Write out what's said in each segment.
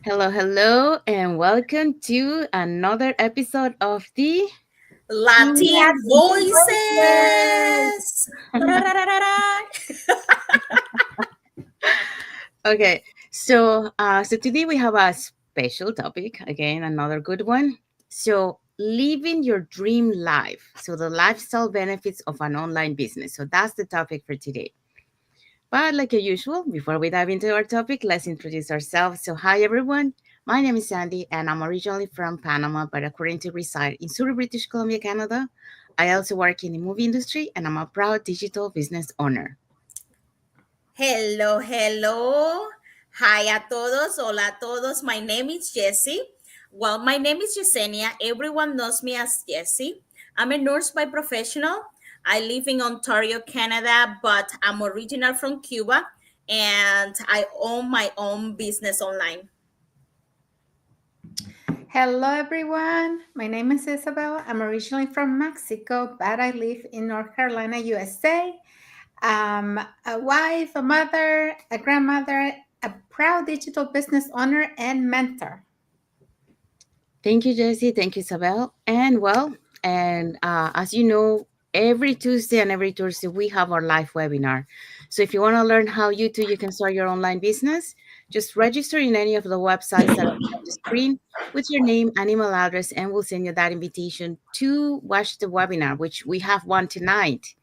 Hello, hello, and welcome to another episode of the Latin Latin Voices. voices. Ra-ra-ra-ra-ra. Okay, so today we have a special topic again, another good one. So, living your dream life. So, the lifestyle benefits of an online business. So, that's the topic for today. But like usual, before we dive into our topic, let's introduce ourselves. So, hi everyone. My name is Sandy, and I'm originally from Panama, but currently reside in Surrey, British Columbia, Canada. I also work in the movie industry, and I'm a proud digital business owner. Hello, hello. Hi a todos. Hola a todos. My name is Jessie. Well, my name is Yesenia. Everyone knows me as Jessie. I'm a nurse by professional. I live in Ontario, Canada, but I'm original from Cuba and I own my own business online. Hello, everyone. My name is Isabel. I'm originally from Mexico, but I live in North Carolina, USA. I'm a wife, a mother, a grandmother, a proud digital business owner, and mentor. Thank you, Jessie. Thank you, Isabel. As you know, every Tuesday and every Thursday we have our live webinar. So if you want to learn how you can start your online business, just register in any of the websites that are on the screen with your name and email address, and we'll send you that invitation to watch the webinar, which we have one tonight.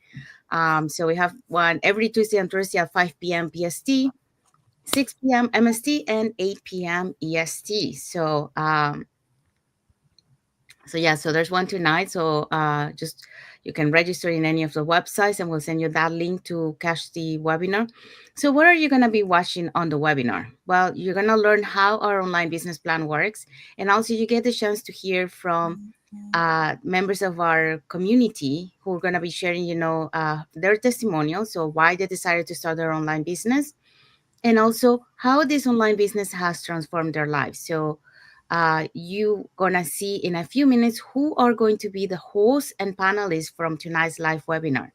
So we have one every Tuesday and Thursday at 5 p.m. PST, 6 p.m. MST, and 8 p.m. EST. So there's one tonight. Just you can register in any of the websites and we'll send you that link to catch the webinar. So what are you going to be watching on the webinar? Well, you're going to learn how our online business plan works. And also you get the chance to hear from members of our community who are going to be sharing, their testimonials. So why they decided to start their online business and also how this online business has transformed their lives. So you gonna see in a few minutes who are going to be the hosts and panelists from tonight's live webinar.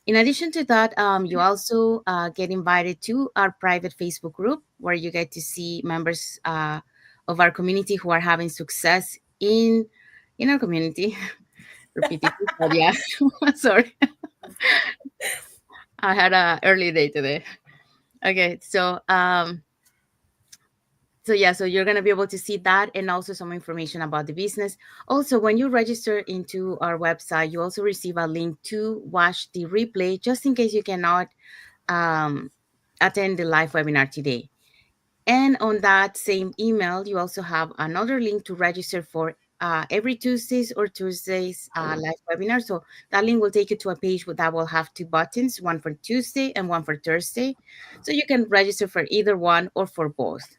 In addition to that, you also get invited to our private Facebook group where you get to see members of our community who are having success in our community. Repeating, but yeah, sorry, I had a early day today. Okay, so you're going to be able to see that and also some information about the business. Also, when you register into our website, you also receive a link to watch the replay just in case you cannot um, attend the live webinar today. And on that same email, you also have another link to register for every Tuesdays or Tuesdays live webinar. So that link will take you to a page that will have two buttons, one for Tuesday and one for Thursday. So you can register for either one or for both.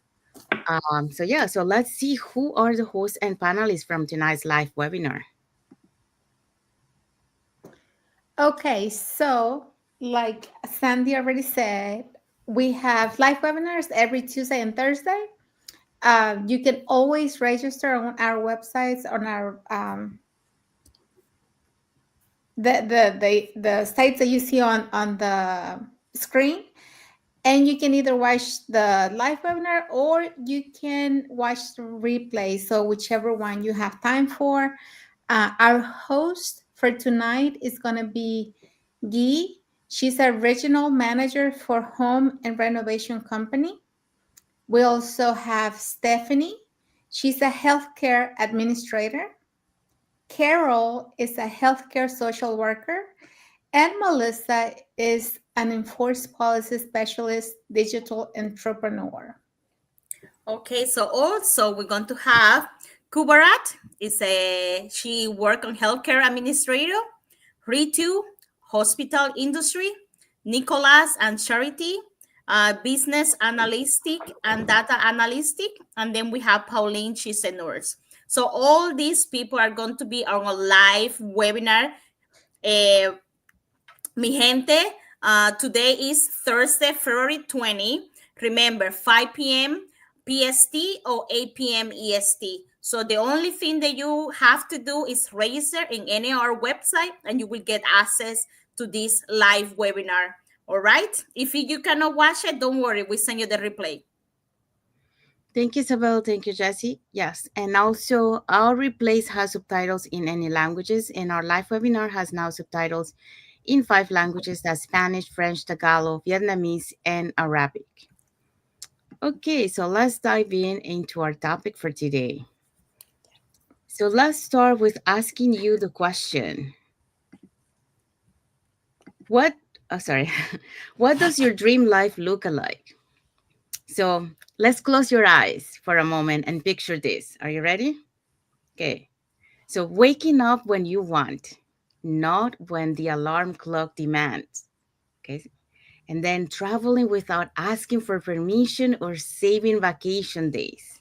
So let's see who are the hosts and panelists from tonight's live webinar. Okay, so like Sandy already said, we have live webinars every Tuesday and Thursday. You can always register on our websites, on our the sites that you see on the screen, and you can either watch the live webinar or you can watch the replay, so whichever one you have time for. Our host for tonight is going to be Guy. She's a regional manager for home and renovation company. We also have Stephanie. She's a healthcare administrator. Carol is a healthcare social worker, and Melissa is an enforced policy specialist, digital entrepreneur. Okay, so also we're going to have Kubarat she work on healthcare administrator, Ritu, hospital industry, Nicholas and Charity, business analytic and data analytic, and then we have Pauline, she's a nurse. So all these people are going to be on a live webinar. Uh, Mi gente, today is Thursday, February 20. Remember, 5 p.m. PST or 8 p.m. EST. So the only thing that you have to do is register in any of our website and you will get access to this live webinar. All right. If you cannot watch it, don't worry. We send you the replay. Thank you, Isabel. Thank you, Jesse. Yes. And also, our replace has subtitles in any languages, and our live webinar has now subtitles in 5 languages: that's Spanish, French, Tagalog, Vietnamese, and Arabic. Okay, so let's dive in into our topic for today. So let's start with asking you the question: What, sorry, what does your dream life look like? So let's close your eyes for a moment and picture this. Are you ready? Okay. So waking up when you want, not when the alarm clock demands. Okay. And then traveling without asking for permission or saving vacation days.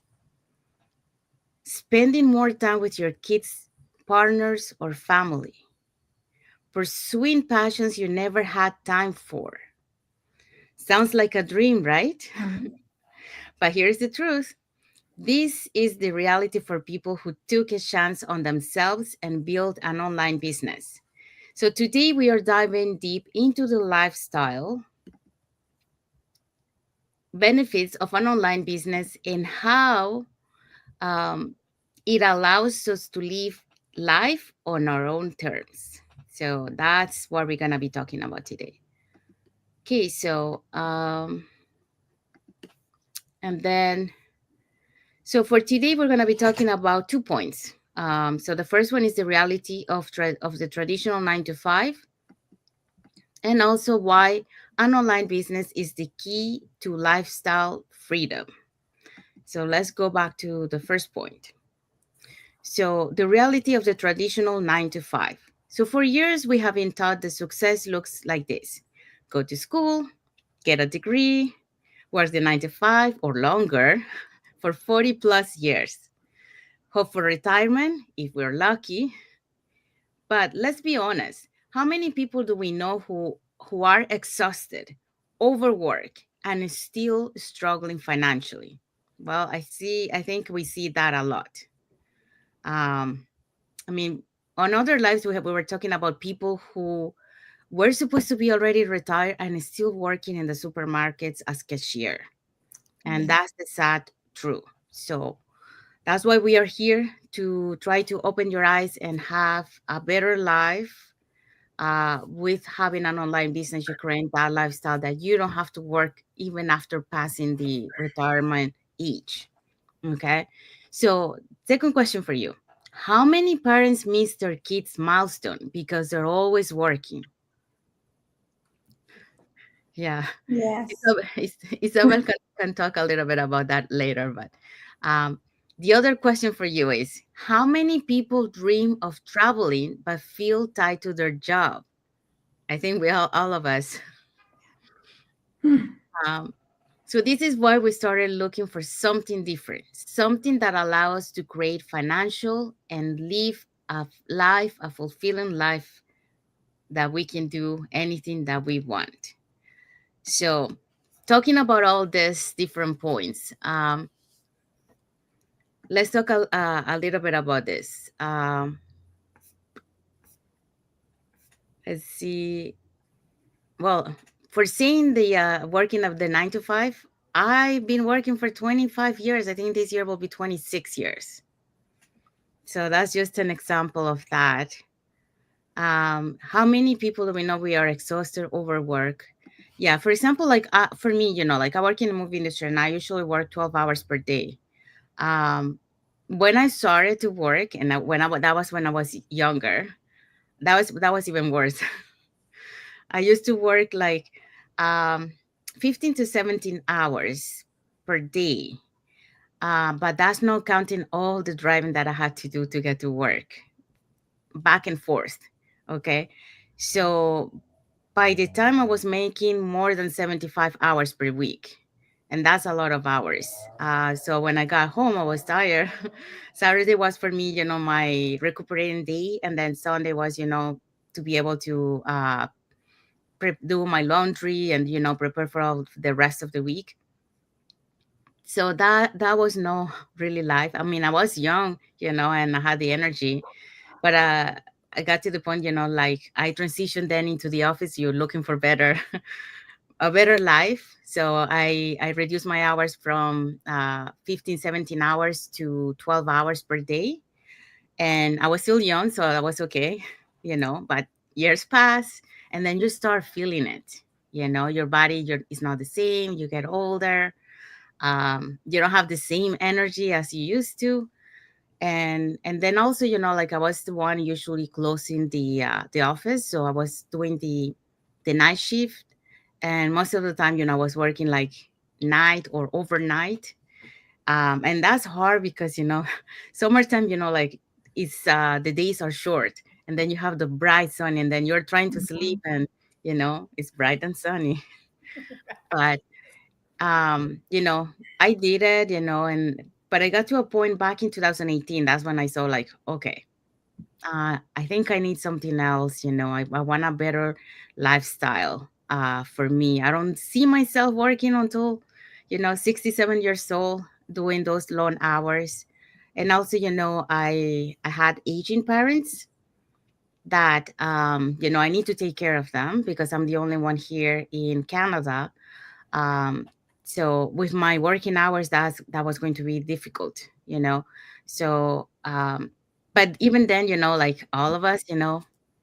Spending more time with your kids, partners, or family. Pursuing passions you never had time for. Sounds like a dream, right? Mhm. But here's the truth. This is the reality for people who took a chance on themselves and built an online business. So today we are diving deep into the lifestyle benefits of an online business and how um, it allows us to live life on our own terms. So that's what we're gonna be talking about today. Okay, so and then so for today we're gonna be talking about 2 points. So the first one is the reality of the traditional 9 to 5, and also why an online business is the key to lifestyle freedom. So let's go back to the first point. So, the reality of the traditional 9 to 5. So, for years, we have been taught that success looks like this: go to school, get a degree, work the 9 to 5 or longer for 40 plus years, hope for retirement if we're lucky. But let's be honest, how many people do we know who are exhausted, overworked, and still struggling financially? Well, I think we see that a lot. Um, I mean, on other lives, we were talking about people who were supposed to be already retired and still working in the supermarkets as cashier. And Yeah. that's the sad truth. So that's why we are here to try to open your eyes and have a better life with having an online business. You create that lifestyle that you don't have to work even after passing the retirement age. Okay. So, second question for you: how many parents miss their kids' milestone because they're always working? Yeah. Yes. Isabel can talk a little bit about that later. But um, the other question for you is: how many people dream of traveling but feel tied to their job? I think all of us. Um, so this is why we started looking for something different, something that allows us to create financial and live a life, a fulfilling life that we can do anything that we want. So, talking about all these different points, let's talk a little bit about this. Let's see. Well, for seeing the working of the 9 to 5, I've been working for 25 years. I think this year will be 26 years. So that's just an example of that. How many people do we know we are exhausted, overwork? Yeah, for example, like for me, like I work in the movie industry and I usually work 12 hours per day. Um, when I started to work, and that was when I was younger, that was even worse. I used to work like um, 15 to 17 hours per day. But that's not counting all the driving that I had to do to get to work, back and forth. Okay. So by the time I was making more than 75 hours per week, and that's a lot of hours. So when I got home, I was tired. Saturday was for me, my recuperating day. And then Sunday was, to be able to do my laundry and, prepare for all the rest of the week. So that was no really life. I mean, I was young, and I had the energy, but I got to the point, like I transitioned then into the office. You're looking for better a better life. So I reduced my hours from 15, 17 hours to 12 hours per day. And I was still young, so that was okay, but years pass and then you start feeling it. Your body is not the same. You get older. You don't have the same energy as you used to. And then also, like I was the one usually closing the office, so I was doing the night shift, and most of the time, I was working like night or overnight. And that's hard because summertime, like it's the days are short, and then you have the bright sun, and then you're trying to sleep, Mhm. and it's bright and sunny. But I did it, and but I got to a point back in 2018. That's when I saw like, okay, I think I need something else. I want a better lifestyle for me. I don't see myself working until 67 years old, doing those long hours. And also, I had aging parents that I need to take care of them because I'm the only one here in Canada. Um, so with my working hours, that was going to be difficult. So but even then, like all of us,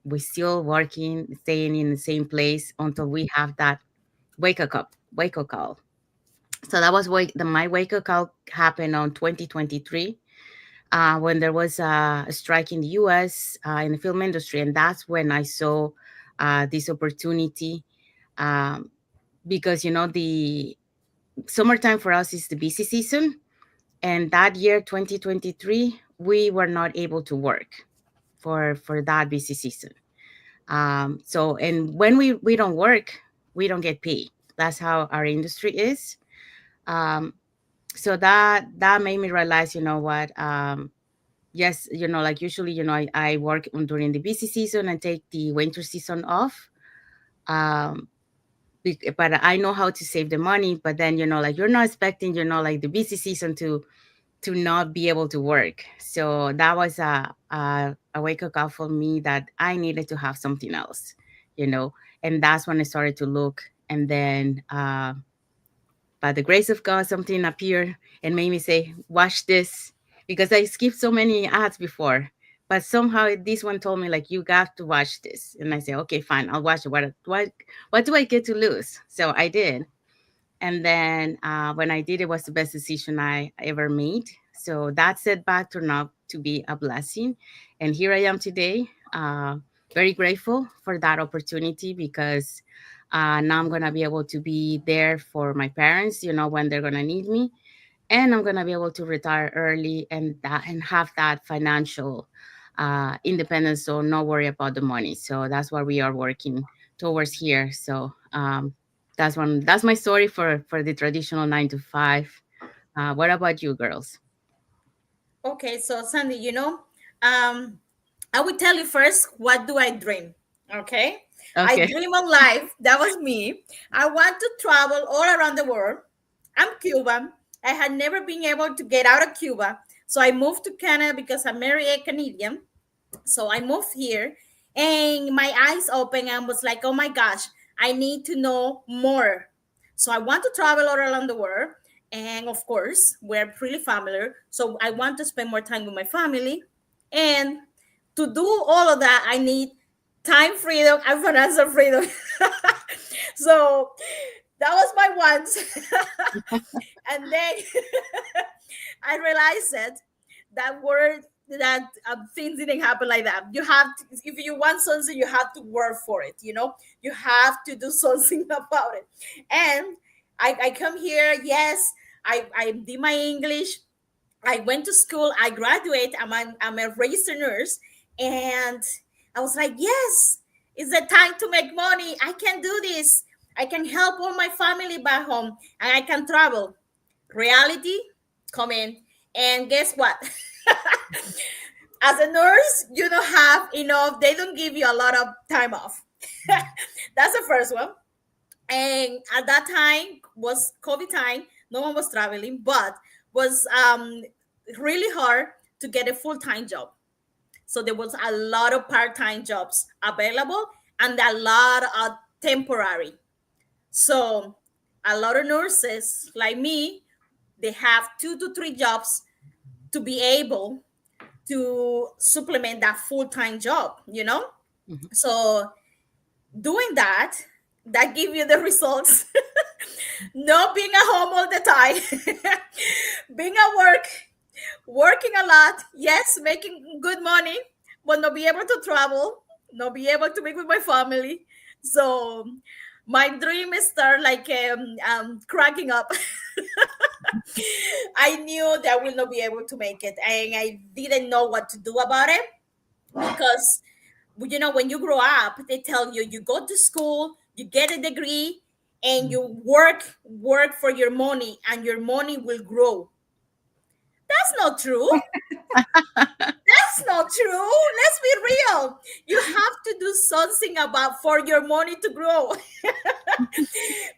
we still working, staying in the same place until we have that wake up call. So that was my wake up call happened on 2023, when there was a strike in the US, in the film industry. And that's when I saw this opportunity, um, because the summertime for us is the busy season. And that year, 2023, we were not able to work for that busy season. So, and when we don't work, we don't get paid. That's how our industry is. um, so that made me realize, what, yes, like usually, I work during the busy season and take the winter season off. um, but I know how to save the money. But then, like you're not expecting, like the busy season to not be able to work. So that was a wake up call for me that I needed to have something else, you know. And that's when I started to look. And then, by the grace of God, something appeared and made me say, "Watch this," because I skipped so many ads before. But somehow this one told me like, "You got to watch this," and I said, "Okay, fine, I'll watch it. What do I get to lose?" So I did. And then, when I did, it was the best decision I ever made. So that setback turned out to be a blessing. And here I am today, very grateful for that opportunity because, now I'm going to be able to be there for my parents, when they're going to need me. And I'm going to be able to retire early and have that financial independence. So no worry about the money. So that's what we are working towards here. So, that's my story for the traditional 9 to 5. What about you, girls? Okay, so Sandy, um, I will tell you first, what do I dream? Okay. I Okay. dream of life. That was me. I want to travel all around the world. I'm Cuban. I had never been able to get out of Cuba. So I moved to Canada because I'm married a Canadian. So I moved here and my eyes open and was like, oh my gosh, I need to know more. So I want to travel all around the world. And of course, we're pretty familiar. So I want to spend more time with my family. And to do all of that, I need time freedom and financial freedom. So that was my wants. And then I realized that word that things didn't happen like that. You have to, if you want something, you have to work for it. You have to do something about it. And I come here. Yes, I did my English. I went to school. I graduate. I'm a registered nurse, and I was like, yes, it's the time to make money. I can do this. I can help all my family back home, and I can travel. Reality come in, and guess what? As a nurse, you don't have enough. They don't give you a lot of time off. That's the first one. And at that time was COVID time. No one was traveling, but was really hard to get a full-time job. So there was a lot of part-time jobs available and a lot of temporary. So a lot of nurses like me, they have 2 to 3 jobs to be able to supplement that full-time job, you know? Mhm. So doing that, that give you the results. Not being at home all the time, being at work, working a lot, yes, making good money, but not be able to travel, not be able to be with my family. So my dream is start like cracking up. I knew that I will not be able to make it, and I didn't know what to do about it because when you grow up, they tell you you go to school, you get a degree, and you work for your money, and your money will grow. That's not true. That's not true. Let's be real. You have to do something about for your money to grow.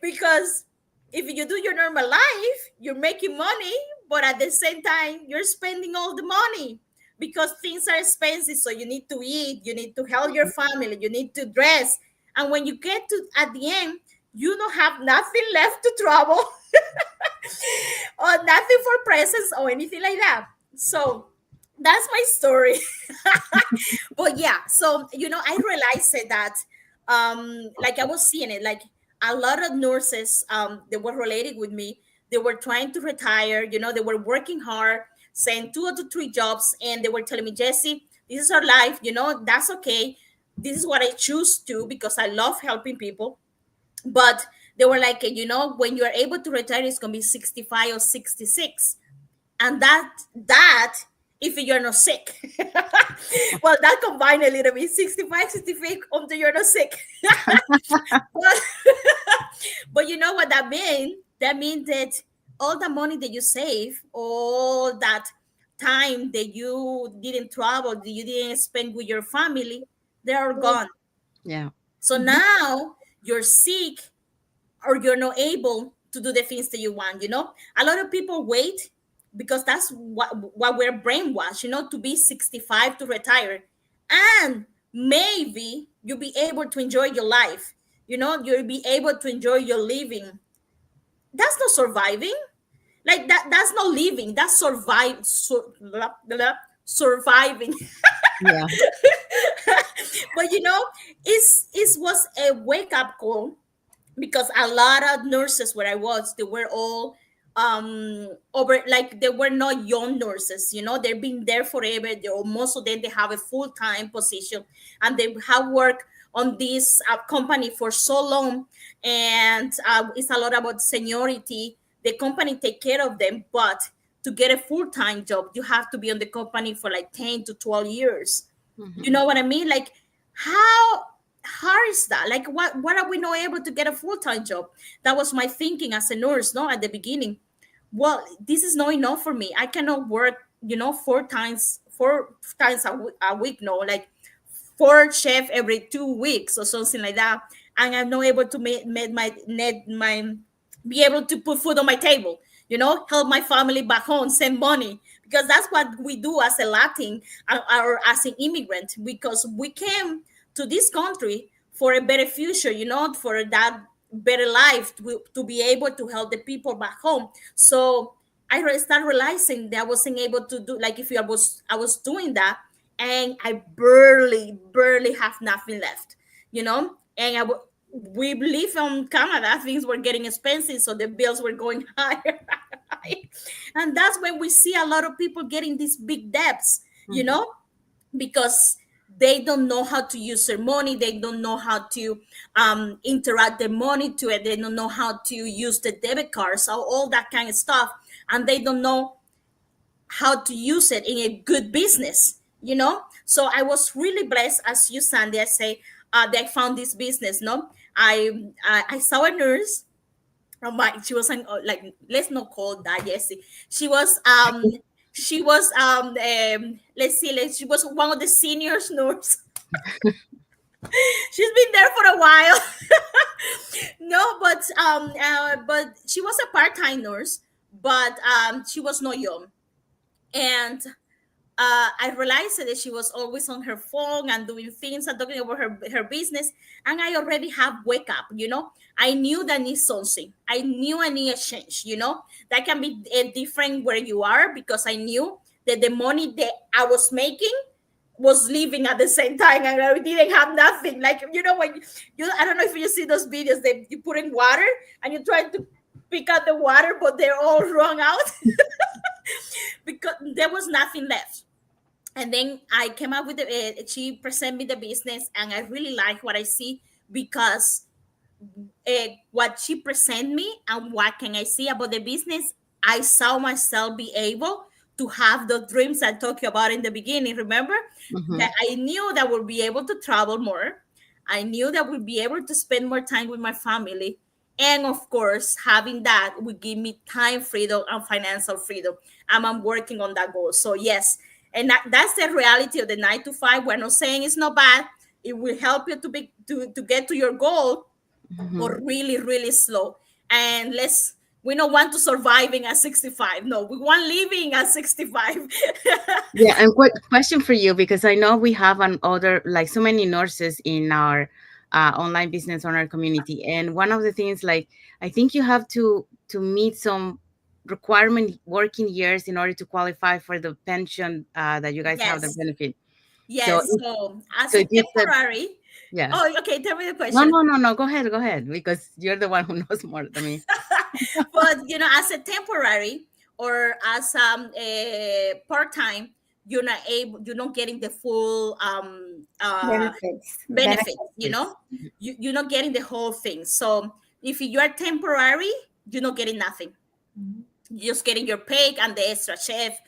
Because if you do your normal life, you're making money, but at the same time, you're spending all the money because things are expensive. So you need to eat, you need to help your family, you need to dress. And when you get to at the end, you don't have nothing left to travel or nothing for presents or anything like that. So that's my story. But yeah, so I realized that like I was seeing it, like a lot of nurses that were related with me, they were trying to retire, they were working hard, saying 2 to 3 jobs, and they were telling me, Jesse, this is our life, that's okay. This is what I choose to because I love helping people. But they were like, when you are able to retire, it's gonna be 65 or 66, and that if you're not sick. Well, that combined a little bit, 65, 65 until you're not sick. but, but you know what that means? That means that all the money that you save, all that time that you didn't travel, that you didn't spend with your family, they're all gone. Yeah. So now you're sick, or you're not able to do the things that you want. A lot of people wait because that's what we're brainwashed, to be 65 to retire, and maybe you'll be able to enjoy your life. You'll be able to enjoy your living. That's not surviving. Like that's not living, that's surviving. Yeah. But it was a wake-up call, because a lot of nurses where I was, they were all over, like they were not young nurses, they've been there forever. Most of them, they have a full-time position, and they have worked on this company for so long. And it's a lot about seniority. The company take care of them, but to get a full-time job, you have to be on the company for like 10 to 12 years. You Mhm. know what I mean? Like, how hard is that? Like, what are we not able to get a full-time job? That was my thinking as a nurse, no, at the beginning. Well, this is not enough for me. I cannot work, 4 times a week, no, like 4 chef every 2 weeks or something like that. And I'm not able to make my be able to put food on my table, help my family back home, send money, because that's what we do as a Latin, or as an immigrant, because we came to this country for a better future, for that better life, to be able to help the people back home. So started realizing that I wasn't able to do, like, if I was doing that, and I barely have nothing left, and we live in Canada, things were getting expensive, so the bills were going higher. And that's when we see a lot of people getting these big debts, Mhm. because they don't know how to use their money, they don't know how to interact their money to it, they don't know how to use the debit cards, all that kind of stuff, and they don't know how to use it in a good business. So I was really blessed, as you, Sandy, I say, that I found this business. No, I saw a nurse. She was like, let's not call that Jessie. She was let's see, she was one of the seniors nurse. She's been there for a while. No, but she was a part-time nurse, but she was not young. And I realized that she was always on her phone and doing things and talking about her business. And I already have wake up, I knew that I need something. I knew I need a change, that can be different where you are, because I knew that the money that I was making was leaving at the same time, and I didn't have nothing. Like, when I don't know if you see those videos that you put in water and you try to pick out the water, but they're all wrung out because there was nothing left. And then I came up with she presented me the business, and I really like what I see, because what she present me and what can I see about the business, I saw myself be able to have the dreams I talked about in the beginning. Remember Mm-hmm. that I knew that we'll be able to travel more. I knew that we'll be able to spend more time with my family. And of course, having that would give me time freedom and financial freedom. And I'm working on that goal. So yes, and that's the reality of the 9 to 5. We're not saying it's not bad. It will help you to get to your goal, Mm-hmm. but really, really slow. And we don't want to surviving at 65. No, we want living at 65. Yeah, and question for you, because I know we have an other, like, so many nurses in our online business owner community, and one of the things, like, I think you have to meet some requirement working years in order to qualify for the pension that you guys have the Yes. benefit. So Yes. So as so a if you said, temporary, yeah, oh, okay, tell me the no, question. no, no, no, go ahead, because you're the one who knows more than me. But as a temporary or as a part-time, you're not getting the full benefits, Benefits. you're not getting the whole thing. So if you are temporary, you're not getting nothing. Mhm. You're just getting your pay and the extra chef,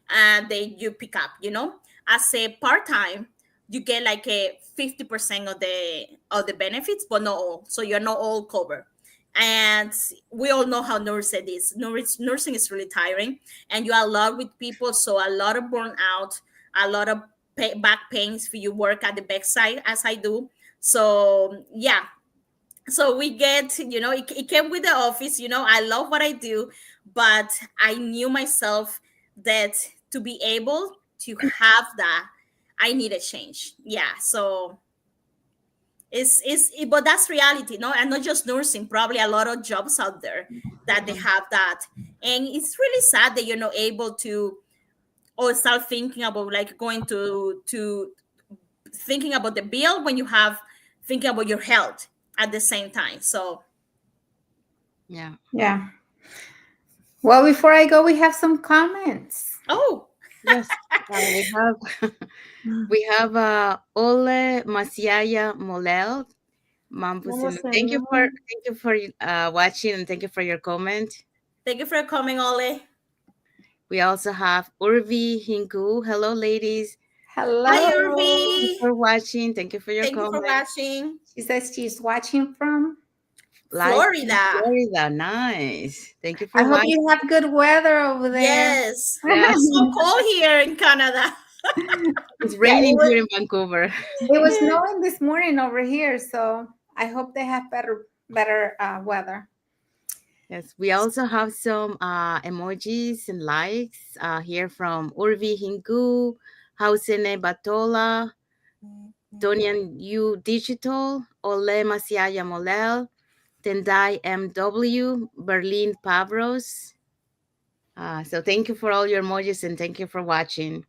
and then you pick up, as a part-time, you get like a 50% of the benefits, but not all, so you're not all covered. And we all know how nursing is really tiring, and you are a lot with people, so a lot of burnout, a lot of back pains for you work at the bedside as I do. So yeah, so we get, it came with the office. I love what I do, but I knew myself that to be able to have that, I need a change. Yeah, so but that's reality, no? And not just nursing, probably a lot of jobs out there that they have that. And it's really sad that you're not able to, or start thinking about like going to thinking about the bill when you have thinking about your health at the same time. So Yeah. Yeah. Well, before I go, we have some comments. oh, Yes. We have we have Ole Masiaya Molel. Vamos a Thank you for ver. watching, and thank you for your comment. thank you for coming, Ole. We also have Urvi Hinku. Hello, ladies. Hi, Hello. Thank you Urvi. for watching. Thank you for your Thank you for comment. watching. She says she's watching from. Live from Florida. Florida. Nice. Thank you I for hope watching. you have good weather over there. Yes. Yes. It's so cold here in Canada. It's Yeah, raining here in Vancouver. it was snowing this morning over here, so I hope they have better weather. Yes, we also have some emojis and likes here from Urvi Hinku, Hausene Batola, Donian U Digital, Ole Masiaya Molel, Tendai MW, Berlin Pavros. So thank you for all your emojis, and thank you for watching.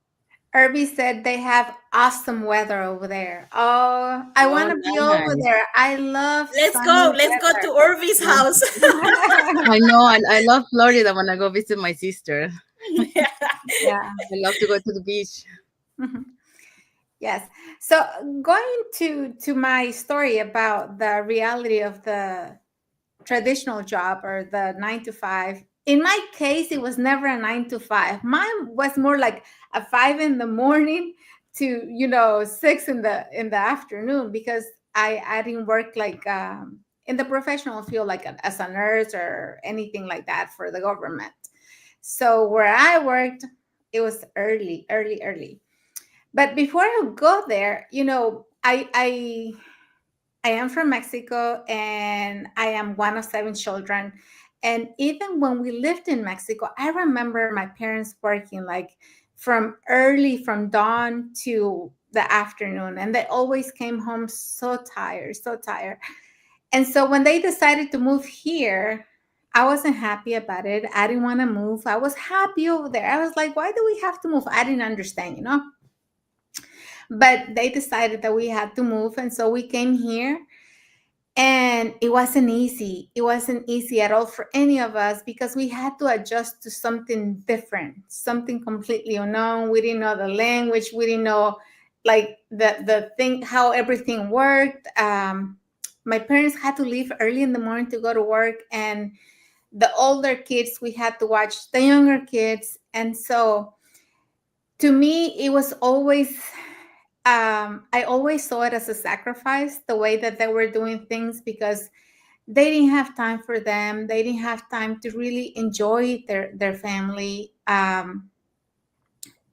Irby said they have awesome weather over there. Oh, I Oh, want to be over nice. there. I love Let's sunny go. Let's go to Urvi's house. weather. I know. I love Florida when I go visit my sister. Yeah. Yeah. I love to go to the beach. Yes. So going to my story about the reality of the traditional job or the 9 to 5. In my case, it was never a 9 to 5. Mine was more like a 5 in the morning to 6 in the afternoon, because I didn't work like in the professional field, like as a nurse or anything like that for the government. So where I worked, it was early, early, early. But before I go there, I am from Mexico, and I am one of 7 children. And even when we lived in Mexico, I remember my parents working like from dawn to the afternoon, and they always came home so tired, so tired. And so when they decided to move here, I wasn't happy about it. I didn't want to move. I was happy over there. I was like, why do we have to move? I didn't understand, you know. But they decided that we had to move, and so we came here. And it wasn't easy. It wasn't easy at all for any of us because we had to adjust to something different, something completely unknown. We didn't know the language. We didn't know like the thing, how everything worked. My parents had to leave early in the morning to go to work, and the older kids, we had to watch the younger kids. And so to me, it was always I always saw it as a sacrifice, the way that they were doing things, because they didn't have time for them. They didn't have time to really enjoy their family,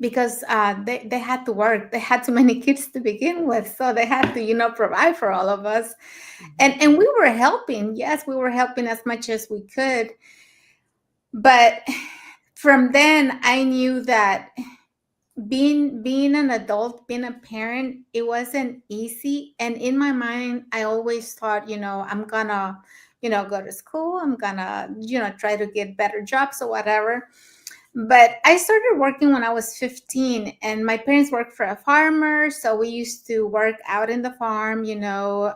because they had to work. They had too many kids to begin with, so they had to, you know, provide for all of us. And we were helping. Yes, we were helping as much as we could. But from then, I knew that being an adult, being a parent, it wasn't easy. And in my mind, I always thought, you know, I'm gonna, you know, go to school, I'm gonna, you know, try to get better jobs or whatever. But I started working when I was 15, and my parents worked for a farmer, so we used to work out in the farm. You know,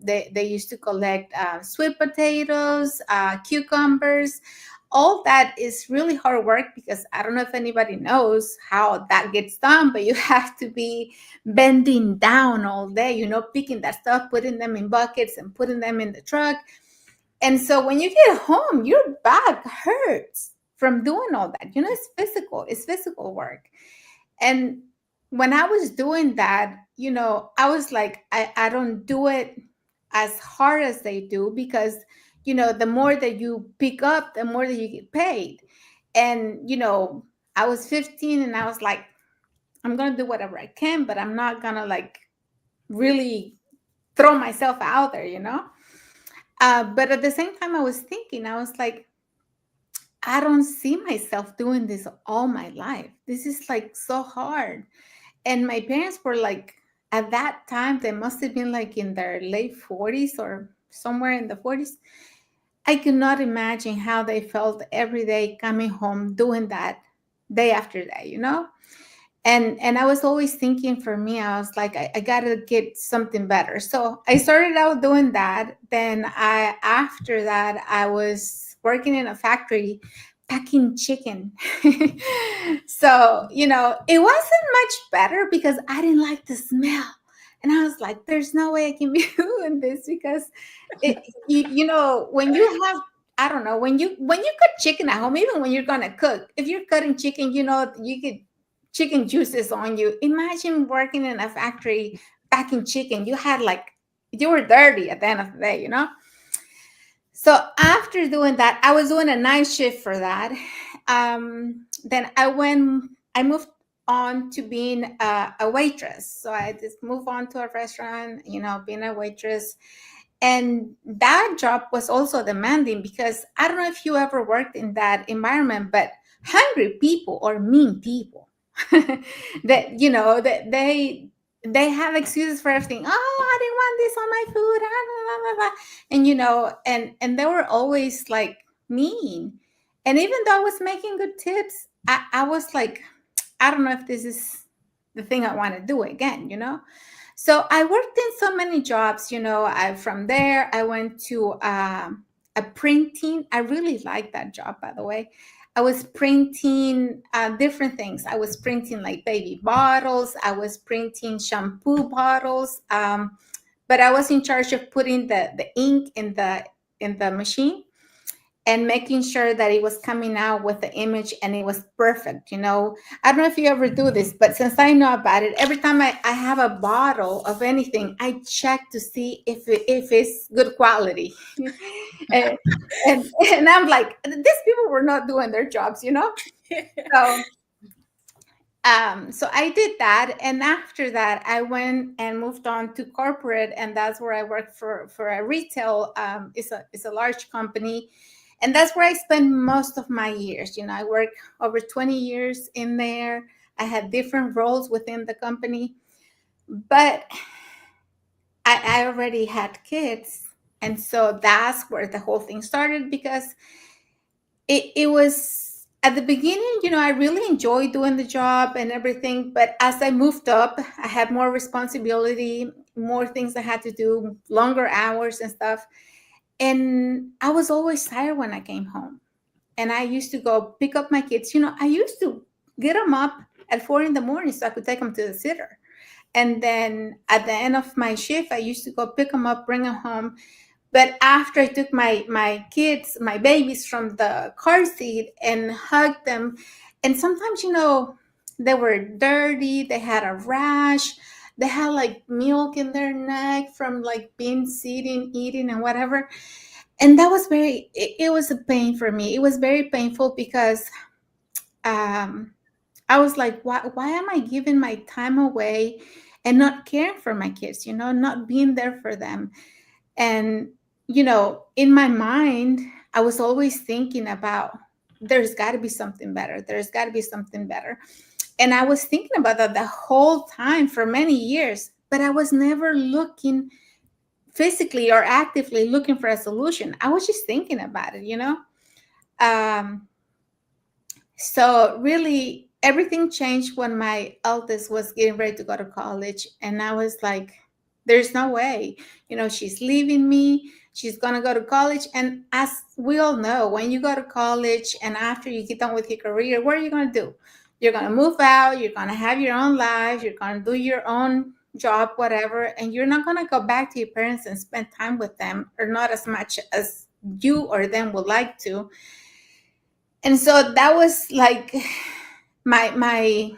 they used to collect sweet potatoes, cucumbers. All that is really hard work, because I don't know if anybody knows how that gets done, but you have to be bending down all day, you know, picking that stuff, putting them in buckets and putting them in the truck. And so when you get home, your back hurts from doing all that. You know, it's physical work. And when I was doing that, you know, I was like, I don't do it as hard as they do, because, you know, the more that you pick up, the more that you get paid. And, you know, I was 15 and I was like, I'm going to do whatever I can, but I'm not going to like really throw myself out there, you know? But at the same time, I was thinking, I was like, I don't see myself doing this all my life. This is like so hard. And my parents were like, at that time, they must have been like in their late 40s or somewhere in the 40s. I could not imagine how they felt every day coming home doing that day after day, you know? And I was always thinking, for me, I was like, I gotta get something better. So I started out doing that. Then after that, I was working in a factory packing chicken. So, you know, it wasn't much better because I didn't like the smell. And I was like, there's no way I can be doing this, because you know, when you have, I don't know, when you cut chicken at home, even when you're gonna cook, if you're cutting chicken, you know, you get chicken juices on you. Imagine working in a factory packing chicken. You had like, you were dirty at the end of the day, you know? So after doing that, I was doing a night shift for that. Then I moved on to being a waitress. So I just moved on to a restaurant, you know, being a waitress. And that job was also demanding, because I don't know if you ever worked in that environment, but hungry people or mean people that, you know, that they have excuses for everything. Oh, I didn't want this on my food. Ah, blah, blah, blah, blah. And you know, and they were always like mean. And even though I was making good tips, I was like, I don't know if this is the thing I want to do again, you know? So I worked in so many jobs, you know. From there, I went to a printing. I really liked that job, by the way. I was printing different things. I was printing like baby bottles. I was printing shampoo bottles. But I was in charge of putting the ink in the machine and making sure that it was coming out with the image and it was perfect. You know, I don't know if you ever do this, but since I know about it, every time I have a bottle of anything, I check to see if it's good quality. and, and I'm like, these people were not doing their jobs, you know? So so I did that, and after that, I went and moved on to corporate, and that's where I worked for a retail. It's a large company, And that's where I spent most of my years. You know, I worked over 20 years in there. I had different roles within the company, but I already had kids. And so that's where the whole thing started, because it was at the beginning, you know, I really enjoyed doing the job and everything. But as I moved up, I had more responsibility, more things I had to do, longer hours and stuff. And I was always tired when I came home. And I used to go pick up my kids. You know, I used to get them up at 4 in the morning so I could take them to the sitter. And then at the end of my shift, I used to go pick them up, bring them home. But after I took my kids, my babies from the car seat and hugged them, and sometimes, you know, they were dirty, they had a rash, they had like milk in their neck from like being sitting, eating, and whatever. And that was it was a pain for me. It was very painful because um I was like, why am I giving my time away and not caring for my kids, you know, not being there for them? And, you know, in my mind, I was always thinking about, there's got to be something better. There's got to be something better. And I was thinking about that the whole time for many years, but I was never looking physically or actively looking for a solution. I was just thinking about it, you know? Um, so really, everything changed when my eldest was getting ready to go to college. And I was like, there's no way, you know, she's leaving me. She's going to go to college. And as we all know, when you go to college and after you get done with your career, what are you going to do? You're going to move out. You're going to have your own life. You're going to do your own job, whatever. And you're not going to go back to your parents and spend time with them, or not as much as you or them would like to. And so that was like my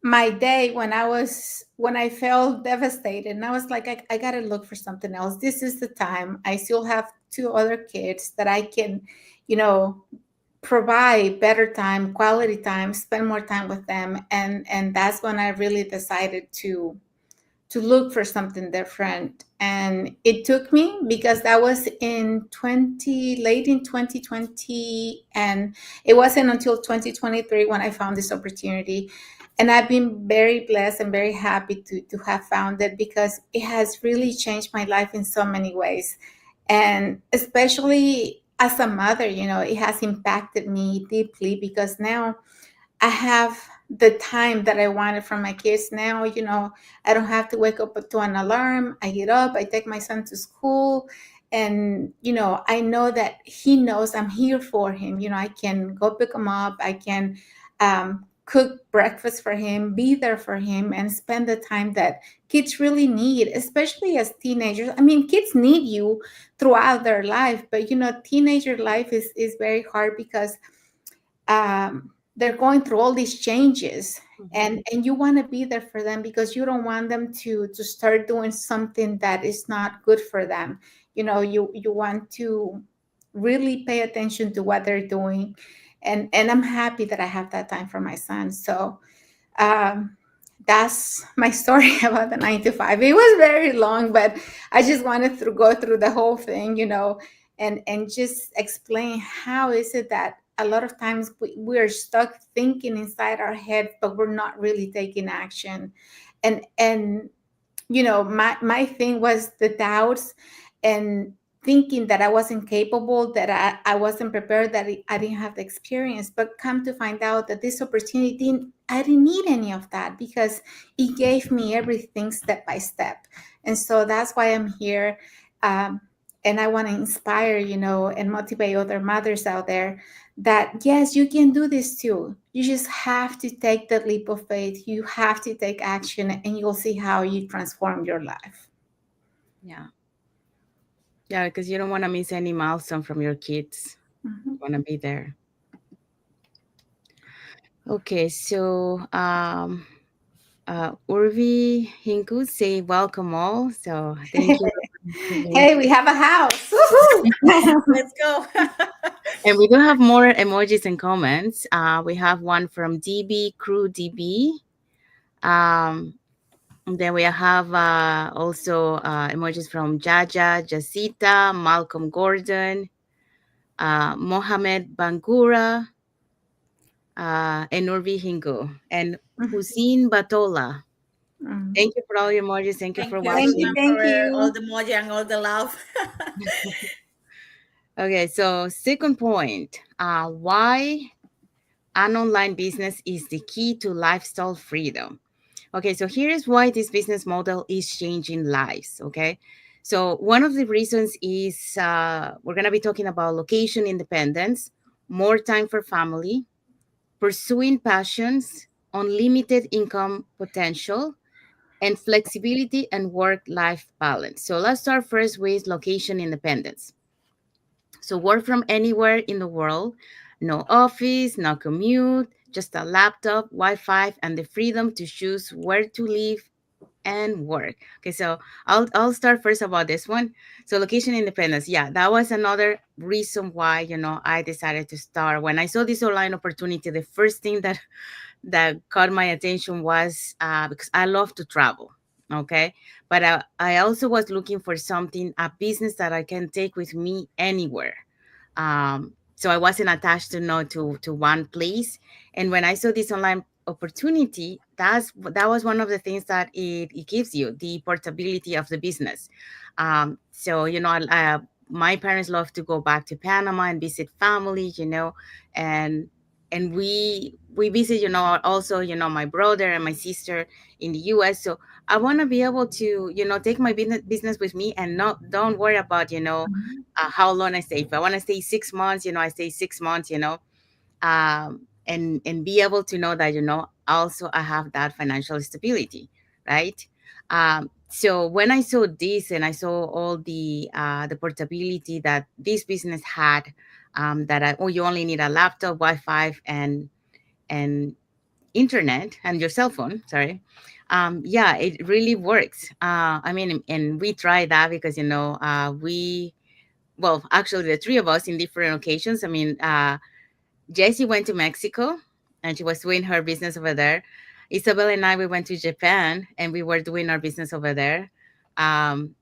my day when I felt devastated, and I was like, I gotta look for something else. This is the time. I still have two other kids that I can, you know, provide better time, quality time, spend more time with them. And that's when I really decided to look for something different. And it took me, because that was in 20 late in 2020, and it wasn't until 2023 when I found this opportunity. And I've been very blessed and very happy to have found it, because it has really changed my life in so many ways. And especially as a mother, you know, it has impacted me deeply, because now I have the time that I wanted from my kids now. You know, I don't have to wake up to an alarm. I get up, I take my son to school, and, you know, I know that he knows I'm here for him. You know, I can go pick him up, I can cook breakfast for him, be there for him, and spend the time that kids really need, especially as teenagers. I mean, kids need you throughout their life, but, you know, teenager life is very hard, because they're going through all these changes. And you want to be there for them, because you don't want them to start doing something that is not good for them. You know, you want to really pay attention to what they're doing. And I'm happy that I have that time for my son. So um, that's my story about the 9 to 5. It was very long, but I just wanted to go through the whole thing, you know, and just explain how is it that a lot of times we're stuck thinking inside our head, but we're not really taking action. And you know, my thing was the doubts, and thinking that I wasn't capable, that I wasn't prepared, that I didn't have the experience. But come to find out that this opportunity, I didn't need any of that, because it gave me everything step by step. And so that's why I'm here. And I want to inspire, you know, and motivate other mothers out there that yes, you can do this too. You just have to take that leap of faith. You have to take action, and you'll see how you transform your life. Yeah. Yeah, because you don't want to miss any milestone from your kids. Mhm. You want to be there. Okay, so Urvi Hinku say welcome all. So thank you. Hey, we have a house. Woohoo! Let's go. And we do have more emojis and comments. We have one from DB Crew DB. And then we have also emojis from Jaja, Jacita, Malcolm Gordon. Mohamed Bangura, and Nurvi Hingu, and Hussein Batola. Mm. Thank you for all your emojis. Thank you Thank for you, Thank you. watching. everyone, Thank for all you. the emoji and all the love. Okay, so second point, why an online business is the key to lifestyle freedom. Okay, so here is why this business model is changing lives. Okay, so one of the reasons is we're going to be talking about location independence, more time for family, pursuing passions, unlimited income potential, and flexibility and work life balance. So let's start first with location independence. So work from anywhere in the world, no office, no commute, just a laptop, Wi-Fi, and the freedom to choose where to live and work. Okay, so I'll start first about this one. So location independence. Yeah, that was another reason why, I decided to start. When I saw this online opportunity, the first thing that caught my attention was because I love to travel. Okay, but I also was looking for something, a business that I can take with me anywhere. So I wasn't attached to one place. And when I saw this online opportunity, that was one of the things that it gives you, the portability of the business. So my parents love to go back to Panama and visit family, and we visit, also, my brother and my sister in the US. So I want to be able to, take my business with me and not don't worry about, how long I stay. If I want to stay 6 months, I stay 6 months, and be able to know that, also I have that financial stability, right? So when I saw this and I saw all the portability that this business had, you only need a laptop, Wi-Fi, and internet and your cell phone, sorry. Yeah, it really works. I mean, and we tried that because, we well, actually, the three of us in different occasions. I mean, Jessie went to Mexico and she was doing her business over there. Isabel and I, we went to Japan and we were doing our business over there. Um,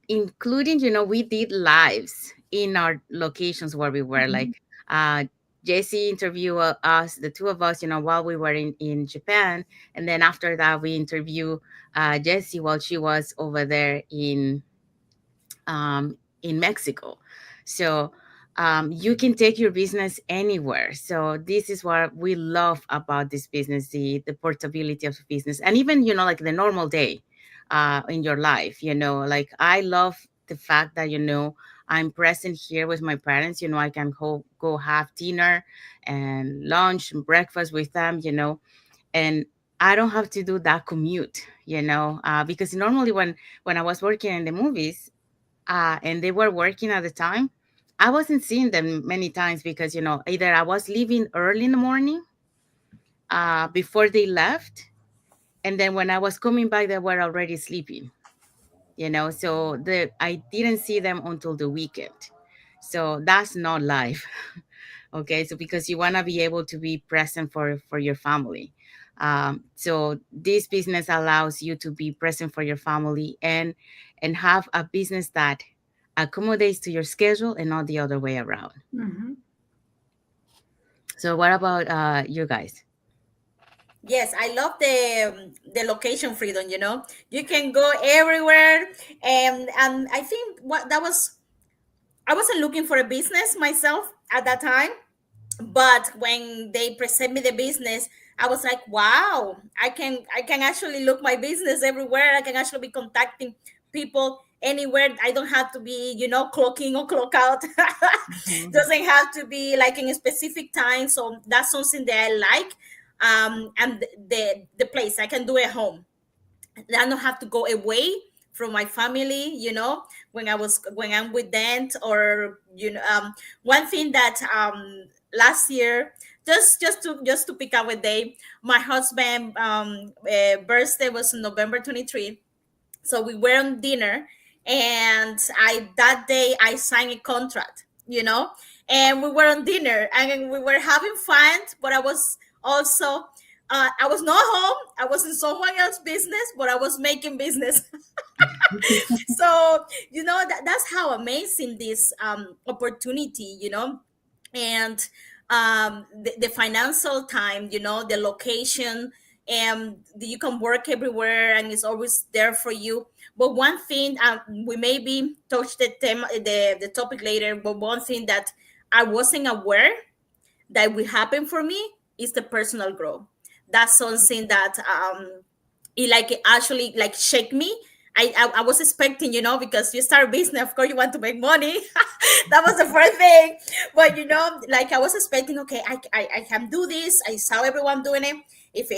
Including, we did lives in our locations where we were. Like, uh, Jessie interviewed us, the two of us, while we were in Japan. And then after that, we interviewed Jessie while she was over there in Mexico. So you can take your business anywhere. So this is what we love about this business, the portability of the business, and even, like the normal day in your life. Like I love the fact that, I'm present here with my parents. I can go have dinner and lunch and breakfast with them. And I don't have to do that commute. Because normally when I was working in the movies, and they were working at the time, I wasn't seeing them many times because, either I was leaving early in the morning before they left. And then when I was coming back, they were already sleeping, so I didn't see them until the weekend. So that's not life. Okay, so because you want to be able to be present for your family. So this business allows you to be present for your family and have a business that accommodates to your schedule and not the other way around. Mm-hmm. So what about you guys? Yes, I love the location freedom. You can go everywhere, and I think what that was. I wasn't looking for a business myself at that time, but when they present me the business, I was like, wow, I can actually look my business everywhere. I can actually be contacting people anywhere. I don't have to be, clock in or clock out. Mhm. Doesn't have to be like in a specific time. So that's something that I like. And the place I can do at home. I don't have to go away from my family, when I'm with them. Or one thing that last year, just to pick up a day, my husband birthday was November 23. So we were on dinner, and I that day I signed a contract, and we were on dinner and we were having fun, but I was also I was not home. I was in someone else's business, but I was making business. So that's how amazing this opportunity, and the financial time, the location, and you can work everywhere and it's always there for you. But one thing, we maybe touch the topic later, but one thing that I wasn't aware that will happen for me is the personal growth. That's something that it actually like shake me. I was expecting, because you start a business, of course you want to make money. That was the first thing. But like I was expecting, okay, I can do this. I saw everyone doing it. If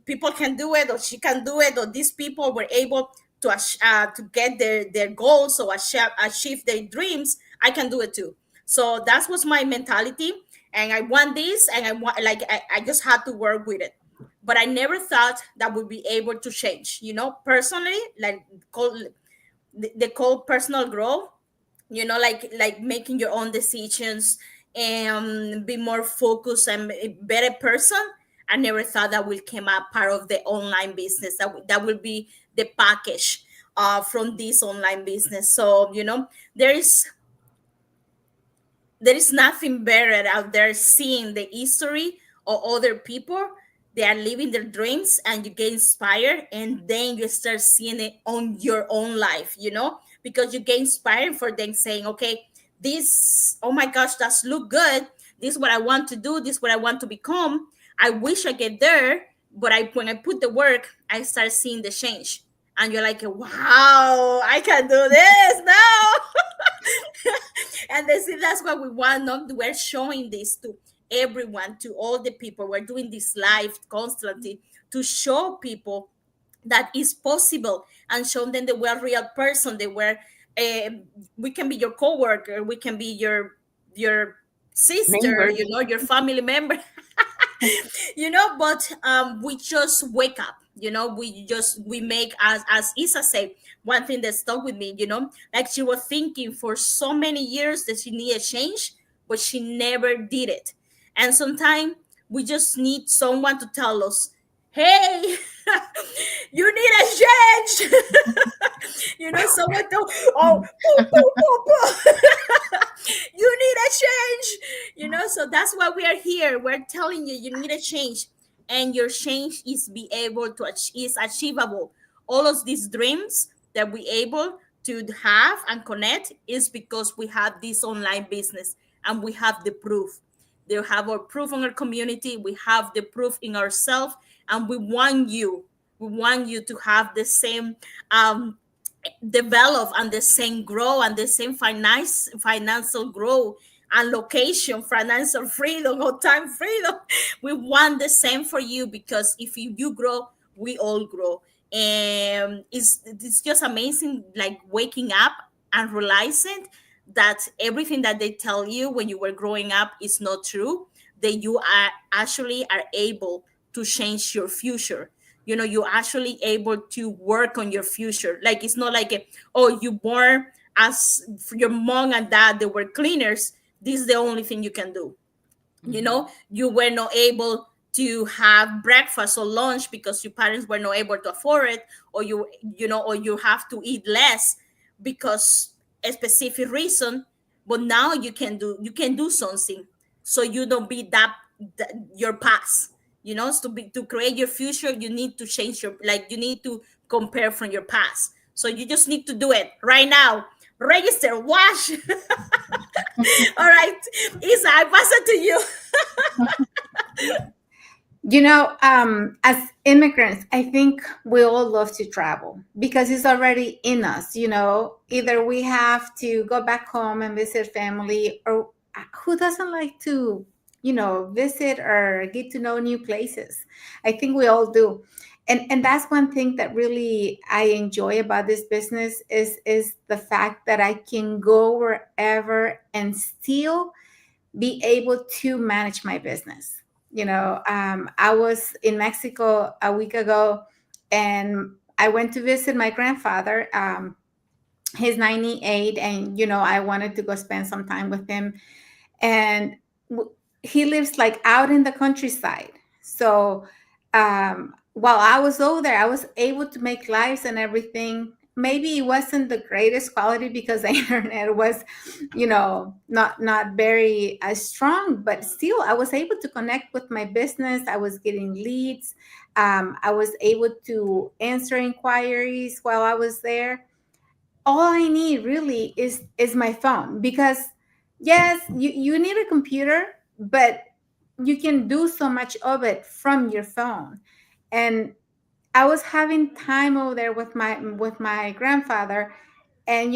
people can do it, or she can do it, or these people were able to get their goals or achieve their dreams, I can do it too. So that was my mentality, and I want this, and I just had to work with it. But I never thought that would be able to change, personally, like called the called personal growth, like making your own decisions and be more focused and a better person. I never thought that will come up part of the online business. That will be the package from this online business. So there is there is nothing better out there seeing the history of other people. They are living their dreams and you get inspired, and then you start seeing it on your own life, because you get inspired for them saying, okay, this, oh my gosh, that's look good. This is what I want to do. This is what I want to become. I wish I get there, but when I put the work, I start seeing the change. And you're like, wow, I can do this now. And that's what we want. Not we're showing this to everyone, to all the people. We're doing this live constantly to show people that is possible, and show them that we're a real person. That uh, we can be your coworker, we can be your sister, Neighbors. your family member. But we just wake up, we make, as Isa said, one thing that stuck with me, like she was thinking for so many years that she needed change, but she never did it. And sometimes we just need someone to tell us, hey, you need a change. Someone to, oh, poo, poo, poo, poo. You need a change. So that's why we are here. We're telling you, you need a change, and your change is be able to is achievable. All of these dreams that we able to have and connect is because we have this online business, and we have the proof. They have our proof in our community. We have the proof in ourselves, and we want you to have the same develop, and the same grow, and the same financial grow, and location, financial freedom, or time freedom. We want the same for you, because if you grow, we all grow. And it's just amazing, like waking up and realizing that everything that they tell you when you were growing up is not true. That you are actually are able to change your future. You're actually able to work on your future. Like, it's not like oh, you born as your mom and dad, they were cleaners, this is the only thing you can do. Mhm. You were not able to have breakfast or lunch because your parents were not able to afford it, or or you have to eat less because a specific reason. But now you can do something, so you don't be that your past. To create your future, you need to change you need to compare from your past. So you just need to do it right now. Register, wash. All right, Isa, I pass it to you. As immigrants, I think we all love to travel because it's already in us. Either we have to go back home and visit family, or who doesn't like to, visit or get to know new places? I think we all do. And that's one thing that really I enjoy about this business is the fact that I can go wherever and still be able to manage my business. I was in Mexico a week ago, and I went to visit my grandfather. He's 98, and I wanted to go spend some time with him. And he lives like out in the countryside. So while I was over there, I was able to make lives and everything. Maybe it wasn't the greatest quality because the internet was, not very strong, but still, I was able to connect with my business. I was getting leads. I was able to answer inquiries while I was there. All I need really is my phone, because yes, you need a computer, but you can do so much of it from your phone. And I was having time over there with my grandfather, and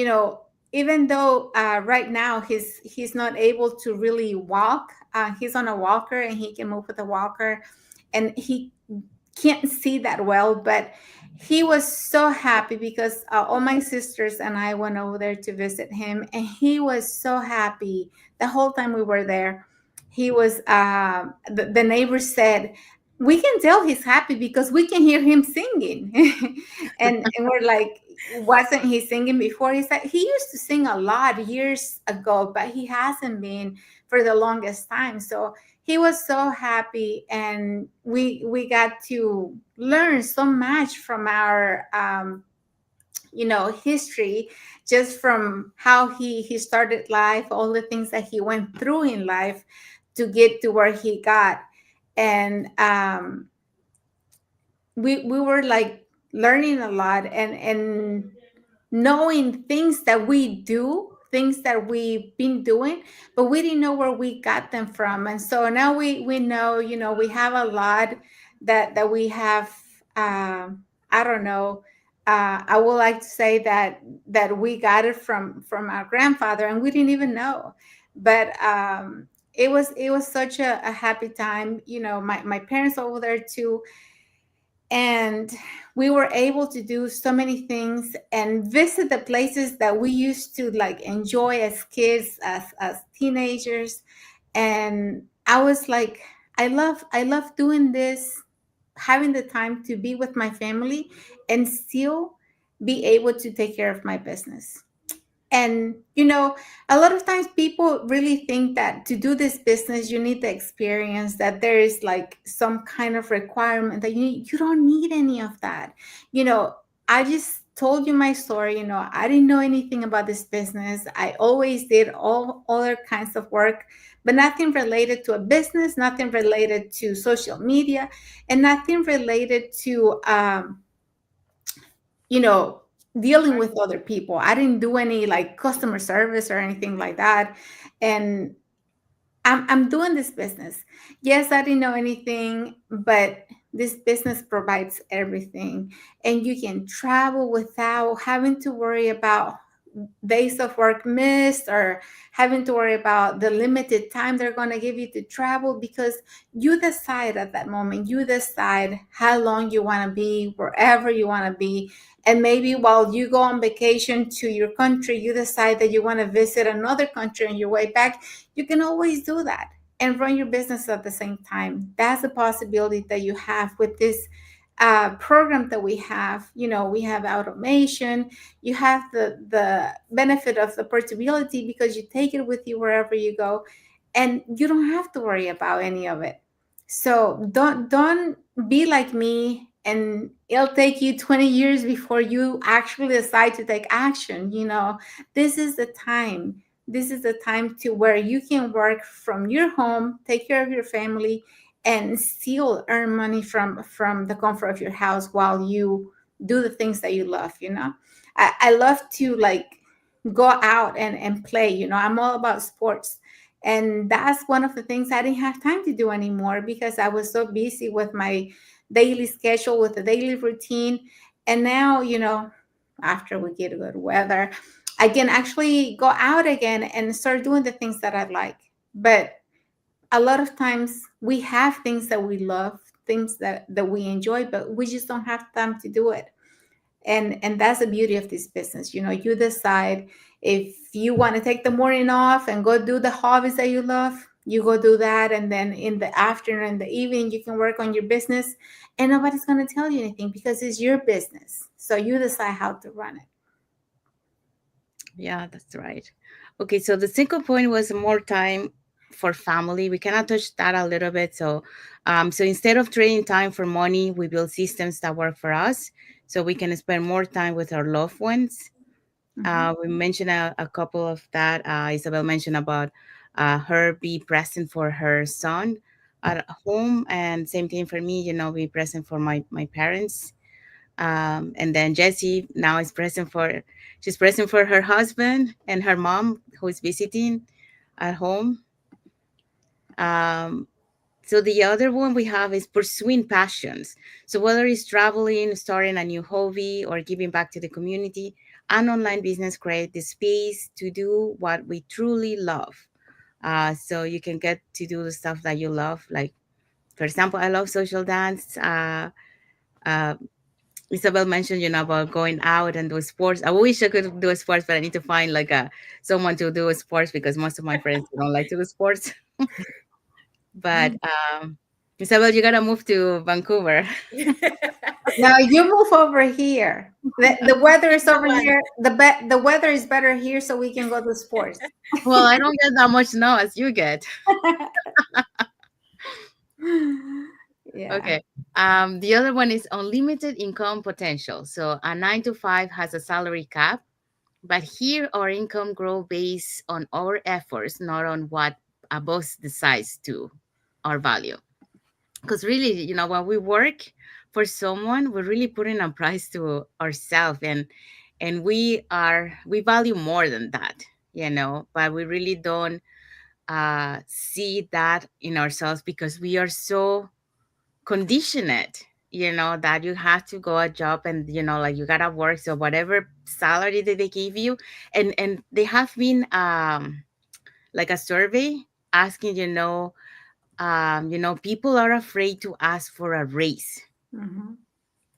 even though right now he's not able to really walk, he's on a walker and he can move with a walker, and he can't see that well, but he was so happy because all my sisters and I went over there to visit him, and he was so happy the whole time we were there. He was the neighbors said, we can tell he's happy because we can hear him singing. And we're like, wasn't he singing before? He said he used to sing a lot years ago, but he hasn't been for the longest time. So he was so happy, and we got to learn so much from our history, just from how he started life, all the things that he went through in life to get to where he got. And we were like learning a lot, and knowing things that we do, things that we've been doing, but we didn't know where we got them from. And so now we know, we have a lot that we have. I don't know. I would like to say that we got it from our grandfather, and we didn't even know. But it was such a happy time. My parents over there too, and we were able to do so many things and visit the places that we used to like enjoy as kids, as teenagers. And I was like, I love doing this, having the time to be with my family and still be able to take care of my business. And a lot of times people really think that to do this business you need the experience, that there is like some kind of requirement that you don't need any of that. you know I just told you my story. I didn't know anything about this business. I always did all other kinds of work, but nothing related to a business, nothing related to social media, and nothing related to you know, dealing with other people. I didn't do any like customer service or anything like that. And I'm doing this business. Yes, I didn't know anything, but this business provides everything. And you can travel without having to worry about days of work missed, or having to worry about the limited time they're going to give you to travel, because you decide at that moment. You decide how long you want to be wherever you want to be. And maybe while you go on vacation to your country, you decide that you want to visit another country on your way back. You can always do that and run your business at the same time. That's a possibility that you have with this program that we have. We have automation. You have the benefit of the portability, because you take it with you wherever you go, and you don't have to worry about any of it. So don't be like me, and it'll take you 20 years before you actually decide to take action. This is the time. This is the time to where you can work from your home, take care of your family, and still earn money from the comfort of your house while you do the things that you love. I love to like go out and play. I'm all about sports, and that's one of the things I didn't have time to do anymore because I was so busy with my daily schedule, with the daily routine. And now, after we get good weather, I can actually go out again and start doing the things that I like. But a lot of times we have things that we love, things that we enjoy, but we just don't have time to do it. And that's the beauty of this business. You decide if you want to take the morning off and go do the hobbies that you love. You go do that, and then in the afternoon and the evening you can work on your business, and nobody's going to tell you anything because it's your business. So you decide how to run it. Yeah, that's right. Okay, so the second point was more time for family. We cannot touch that a little bit. So, so instead of trading time for money, we build systems that work for us, so we can spend more time with our loved ones. Mhm. We mentioned a couple of that. Isabel mentioned about her be present for her son at home, and same thing for me. Be present for my parents. And then Jessie now is present for she's present for her husband and her mom who is visiting at home. Um, so the other one we have is pursuing passions. So whether it's traveling, starting a new hobby, or giving back to the community, an online business create the space to do what we truly love. So you can get to do the stuff that you love. Like, for example, I love social dance. Uh, Isabel mentioned, about going out and do sports. I wish I could do sports, but I need to find like someone to do sports because most of my friends don't like to do sports. But Isabel, you gotta move to Vancouver. Now you move over here. The weather is The over one. here. The weather is better here, so we can go to sports. Well, I don't get that much snow as you get. Yeah. Okay. The other one is unlimited income potential. So a 9 to 5 has a salary cap, but here our income grow based on our efforts, not on what a boss decides to our value. Because really, when we work for someone, we're really putting a price to ourselves, and we value more than that, but we really don't see that in ourselves because we are so conditioned, that you have to go a job and like you gotta work, so whatever salary that they give you. And they have been like a survey asking, people are afraid to ask for a raise. Mhm.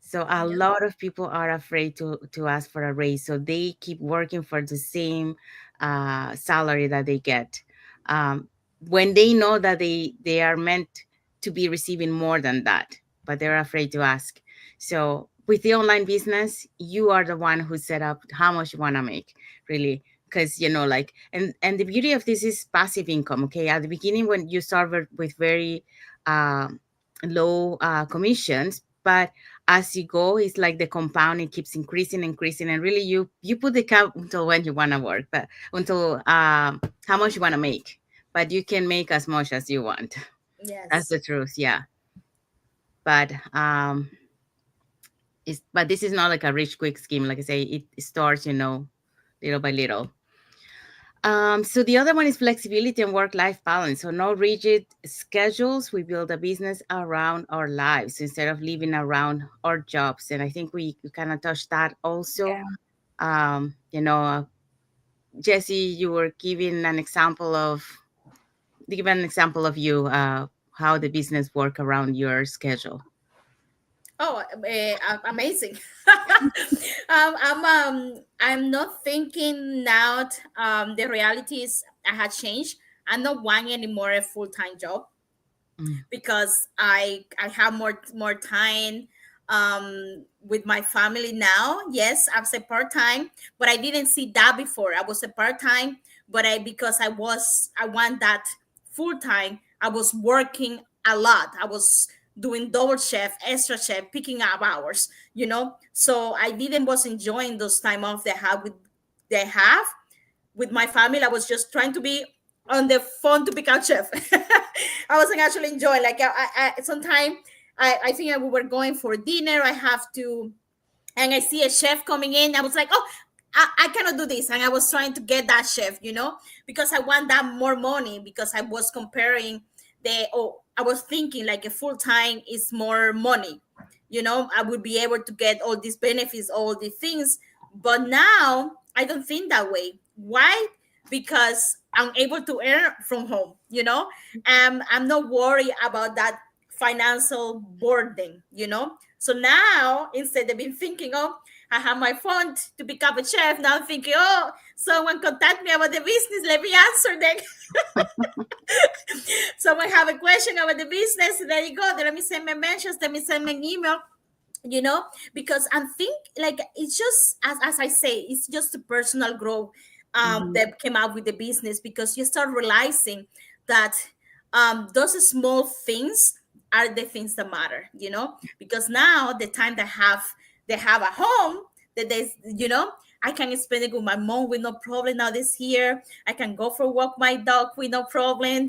So a Yeah. lot of people are afraid to ask for a raise, so they keep working for the same salary that they get, um, when they know that they are meant to be receiving more than that, but they're afraid to ask. So with the online business, you are the one who set up how much you want to make, really, because like, and the beauty of this is passive income. Okay, at the beginning when you start with very low commissions, but as you go, it's like the compound, it keeps increasing, and really you put the cap until when you want to work, but until how much you want to make, but you can make as much as you want. That's Yes. the truth, yeah. But but this is not like a rich quick scheme. Like I say, it starts, little by little. So the other one is flexibility and work-life balance. So no rigid schedules. We build a business around our lives instead of living around our jobs. And I think we kind of touched that also. Yeah. Um, you know, uh, Jesse, you were giving an example of you, how the business work around your schedule. Oh, amazing. I'm not thinking now. The reality is I had changed. I'm not wanting anymore a full-time job Mm, because I have more time with my family now. Yes, I've said part-time, but I didn't see that before. I was a part-time, but because I want that full-time, I was working a lot. I was doing double shift, extra shift, picking up hours, So I didn't was enjoying those time off they have with my family. I was just trying to be on the phone to pick out chef. I wasn't actually enjoying. Like I sometimes I think we were going for dinner. I have to, and I see a chef coming in. I was like, oh, I cannot do this, and I was trying to get that chef, because I want that more money. Because I was comparing I was thinking like a full time is more money. I would be able to get all these benefits, all these things. But now I don't think that way. Why? Because I'm able to earn from home. I'm not worried about that financial burden. So now, instead of being thinking, oh, I have my phone to pick up a chef, now I'm thinking, oh, someone contact me about the business, let me answer them. Someone have a question about the business, there you go. Let me send me mentions, let me send me an email, because I think like it's just as I say, it's just a personal growth mhm, that came out with the business, because you start realizing that those small things are the things that matter, because now the time they have at home, that I can spend it with my mom with no problem. Now this year I can go for a walk my dog with no problem.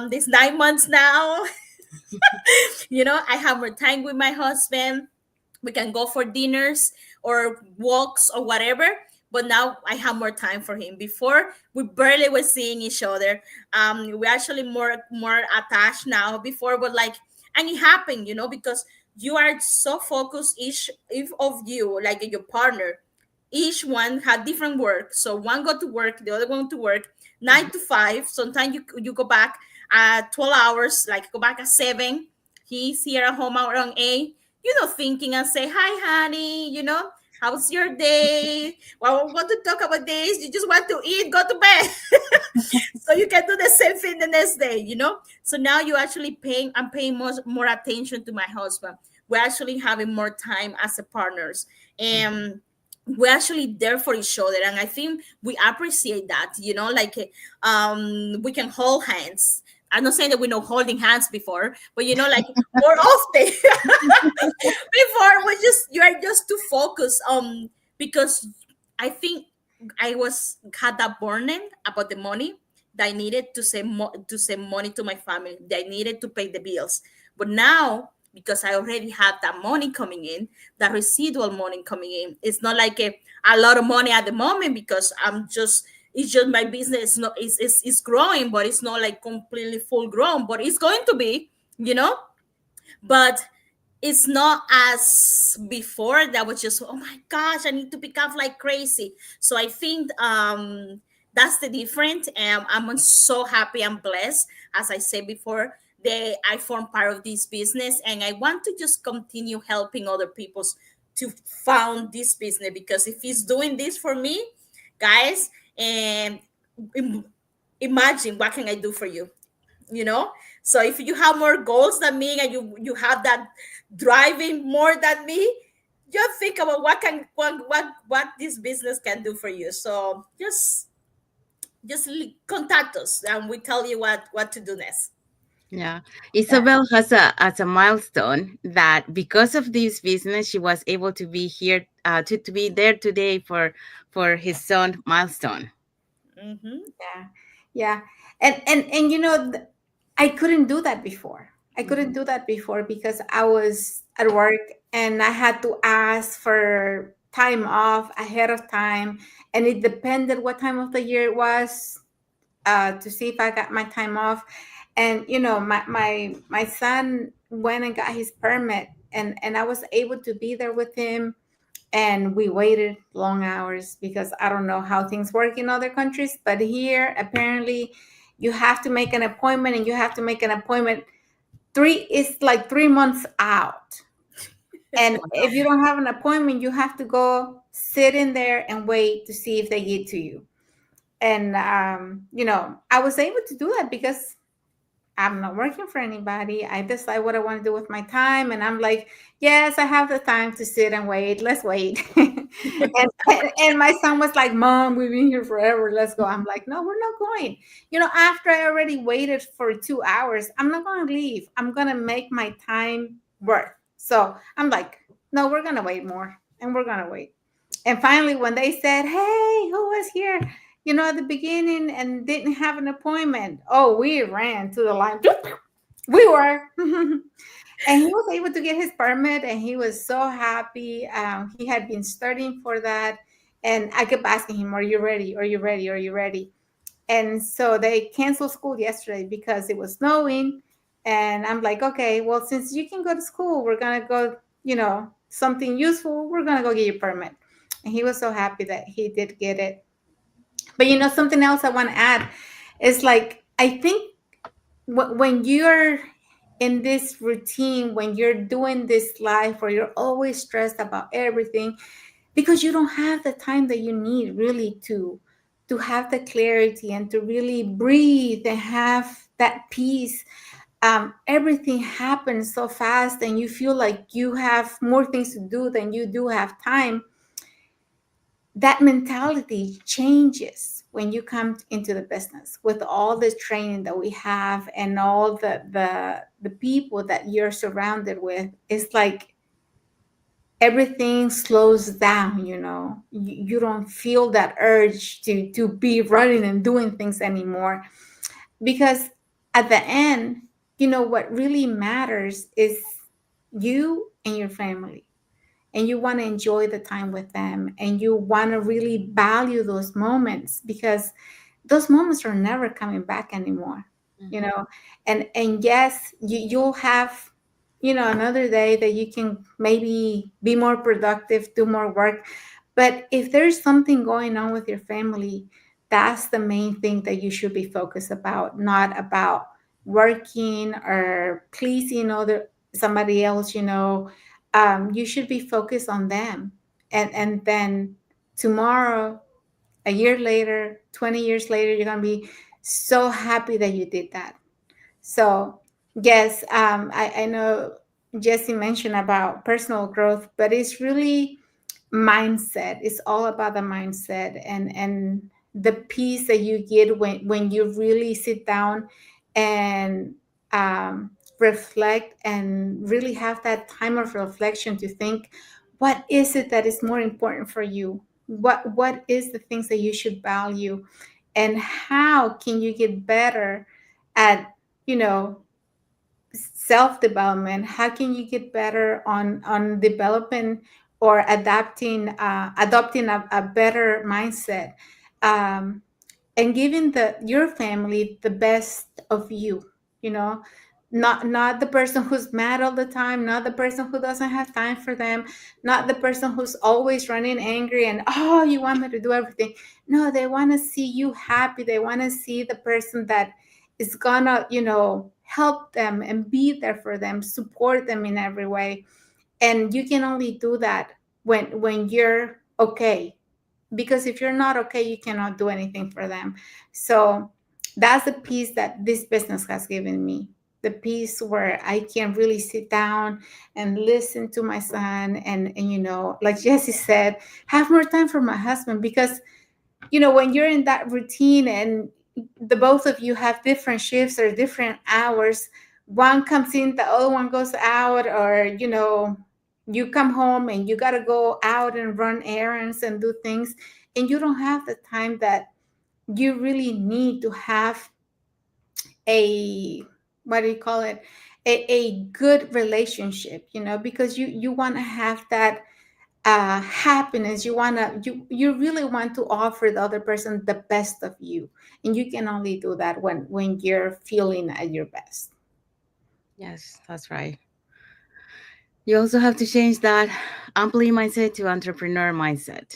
This 9 months now, I have more time with my husband. We can go for dinners or walks or whatever, but now I have more time for him. Before, we barely were seeing each other. We actually more attached now. Before, but like, and it happened, because you are so focused, each of you, like your partner, each one had different work. So one go to work, the other one to work 9 to 5. Sometimes you go back at 12 hours, like go back at 7. He's here at home around 8, thinking and say, hi, honey, how's your day? Well, we want to talk about this. You just want to eat, go to bed. So you can do the same thing the next day. So now I'm paying more attention to my husband. We're actually having more time as a partners. And we're actually there for each other. And I think we appreciate that, like we can hold hands. I'm not saying that we know holding hands before, but like more often. Before you are just too focused because I think I had that burden about the money that I needed to send money to my family, that I needed to pay the bills. But now, because I already have that money coming in, that residual money coming in, it's not like a lot of money at the moment, because it's just my business. It's growing, but it's not like completely full grown, but it's going to be, but it's not as before. That was just, oh my gosh, I need to pick up like crazy. So I think that's the difference, and I'm so happy and blessed, as I said before, that I form part of this business, and I want to just continue helping other people to found this business, because if he's doing this for me, guys, and imagine what can I do for you, so if you have more goals than me, and you have that driving more than me, just think about what this business can do for you. So just contact us, and we tell you what to do next. Yeah. Yeah. Isabel has a milestone that because of this business, she was able to be here, to be there today for his son milestone. Mm-hmm. Yeah. Yeah. And I couldn't do that before. I couldn't do that before because I was at work and I had to ask for time off ahead of time, and it depended what time of the year it was, to see if I got my time off. And my son went and got his permit, and I was able to be there with him, and we waited long hours because I don't know how things work in other countries, but here apparently you have to make an appointment, and you have to make an appointment it's like 3 months out. And if you don't have an appointment, you have to go sit in there and wait to see if they get to you. And I was able to do that because I'm not working for anybody. I decide what I want to do with my time. And I'm like, yes, I have the time to sit and wait. Let's wait. and my son was like, Mom, we've been here forever. Let's go. I'm like, no, we're not going. After I already waited for 2 hours, I'm not going to leave. I'm going to make my time worth. So I'm like, no, we're going to wait more. And we're going to wait. And finally, when they said, hey, who was here? At the beginning and didn't have an appointment. Oh, we ran to the line. We were. And he was able to get his permit, and he was so happy. He had been studying for that. And I kept asking him, are you ready? Are you ready? Are you ready? And so they canceled school yesterday because it was snowing. And I'm like, okay, well, since you can go to school, we're going to go, something useful. We're going to go get your permit. And he was so happy that he did get it. But something else I want to add is like, I think when you're in this routine, when you're doing this life where you're always stressed about everything, because you don't have the time that you need really to have the clarity and to really breathe and have that peace. Everything happens so fast, and you feel like you have more things to do than you do have time. that mentality changes when you come into the business with all the training that we have and all the people that you're surrounded with. It's like everything slows down, you don't feel that urge to be running and doing things anymore, because at the end, what really matters is you and your family, and you want to enjoy the time with them, and you want to really value those moments, because those moments are never coming back anymore, you Mhm. know and yes, you'll have another day that you can maybe be more productive, do more work. But if there's something going on with your family, that's the main thing that you should be focused about, not about working or pleasing other somebody else. You should be focused on them, and then tomorrow, a year later, 20 years later, you're going to be so happy that you did that. So, yes, I know Jesse mentioned about personal growth, but it's really mindset. It's all about the mindset, and the peace that you get when you really sit down and reflect, and really have that time of reflection to think, what is it that is more important for you? What is the things that you should value, and how can you get better at you know self development? How can you get better on developing or adopting a better mindset, um, and giving your family the best of you, you know not the person who's mad all the time, not the person who doesn't have time for them, not the person who's always running angry and, oh, you want me to do everything. No, they want to see you happy. They want to see the person that is gonna help them and be there for them, support them in every way. And you can only do that when you're okay, because if you're not okay, you cannot do anything for them. So that's the piece that this business has given me, the piece where I can really sit down and listen to my son, and like Jesse said, have more time for my husband. Because when you're in that routine and the both of you have different shifts or different hours, one comes in, the other one goes out, or you come home and you got to go out and run errands and do things, and you don't have the time that you really need to have a, what do you call it, a good relationship, because you want to have that happiness. You really want to offer the other person the best of you, and you can only do that when you're feeling at your best. Yes, that's right. You also have to change that employee mindset to entrepreneur mindset.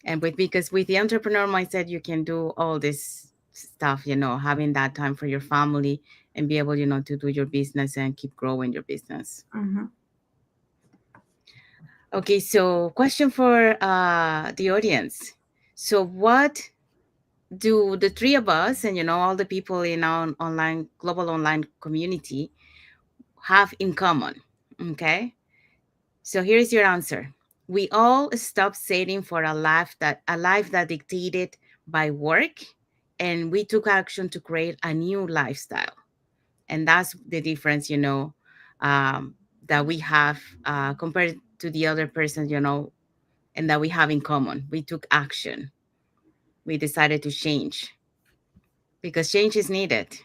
And because with the entrepreneur mindset, you can do all this stuff, having that time for your family and be able, to do your business and keep growing your business. Mm-hmm. Okay, so question for the audience. So what do the three of us and all the people in our online global online community have in common? Okay, so here's your answer. We all stopped setting for a life that dictated by work, and we took action to create a new lifestyle. And that's the difference, um, that we have compared to the other person, and that we have in common. We took action. We decided to change because change is needed.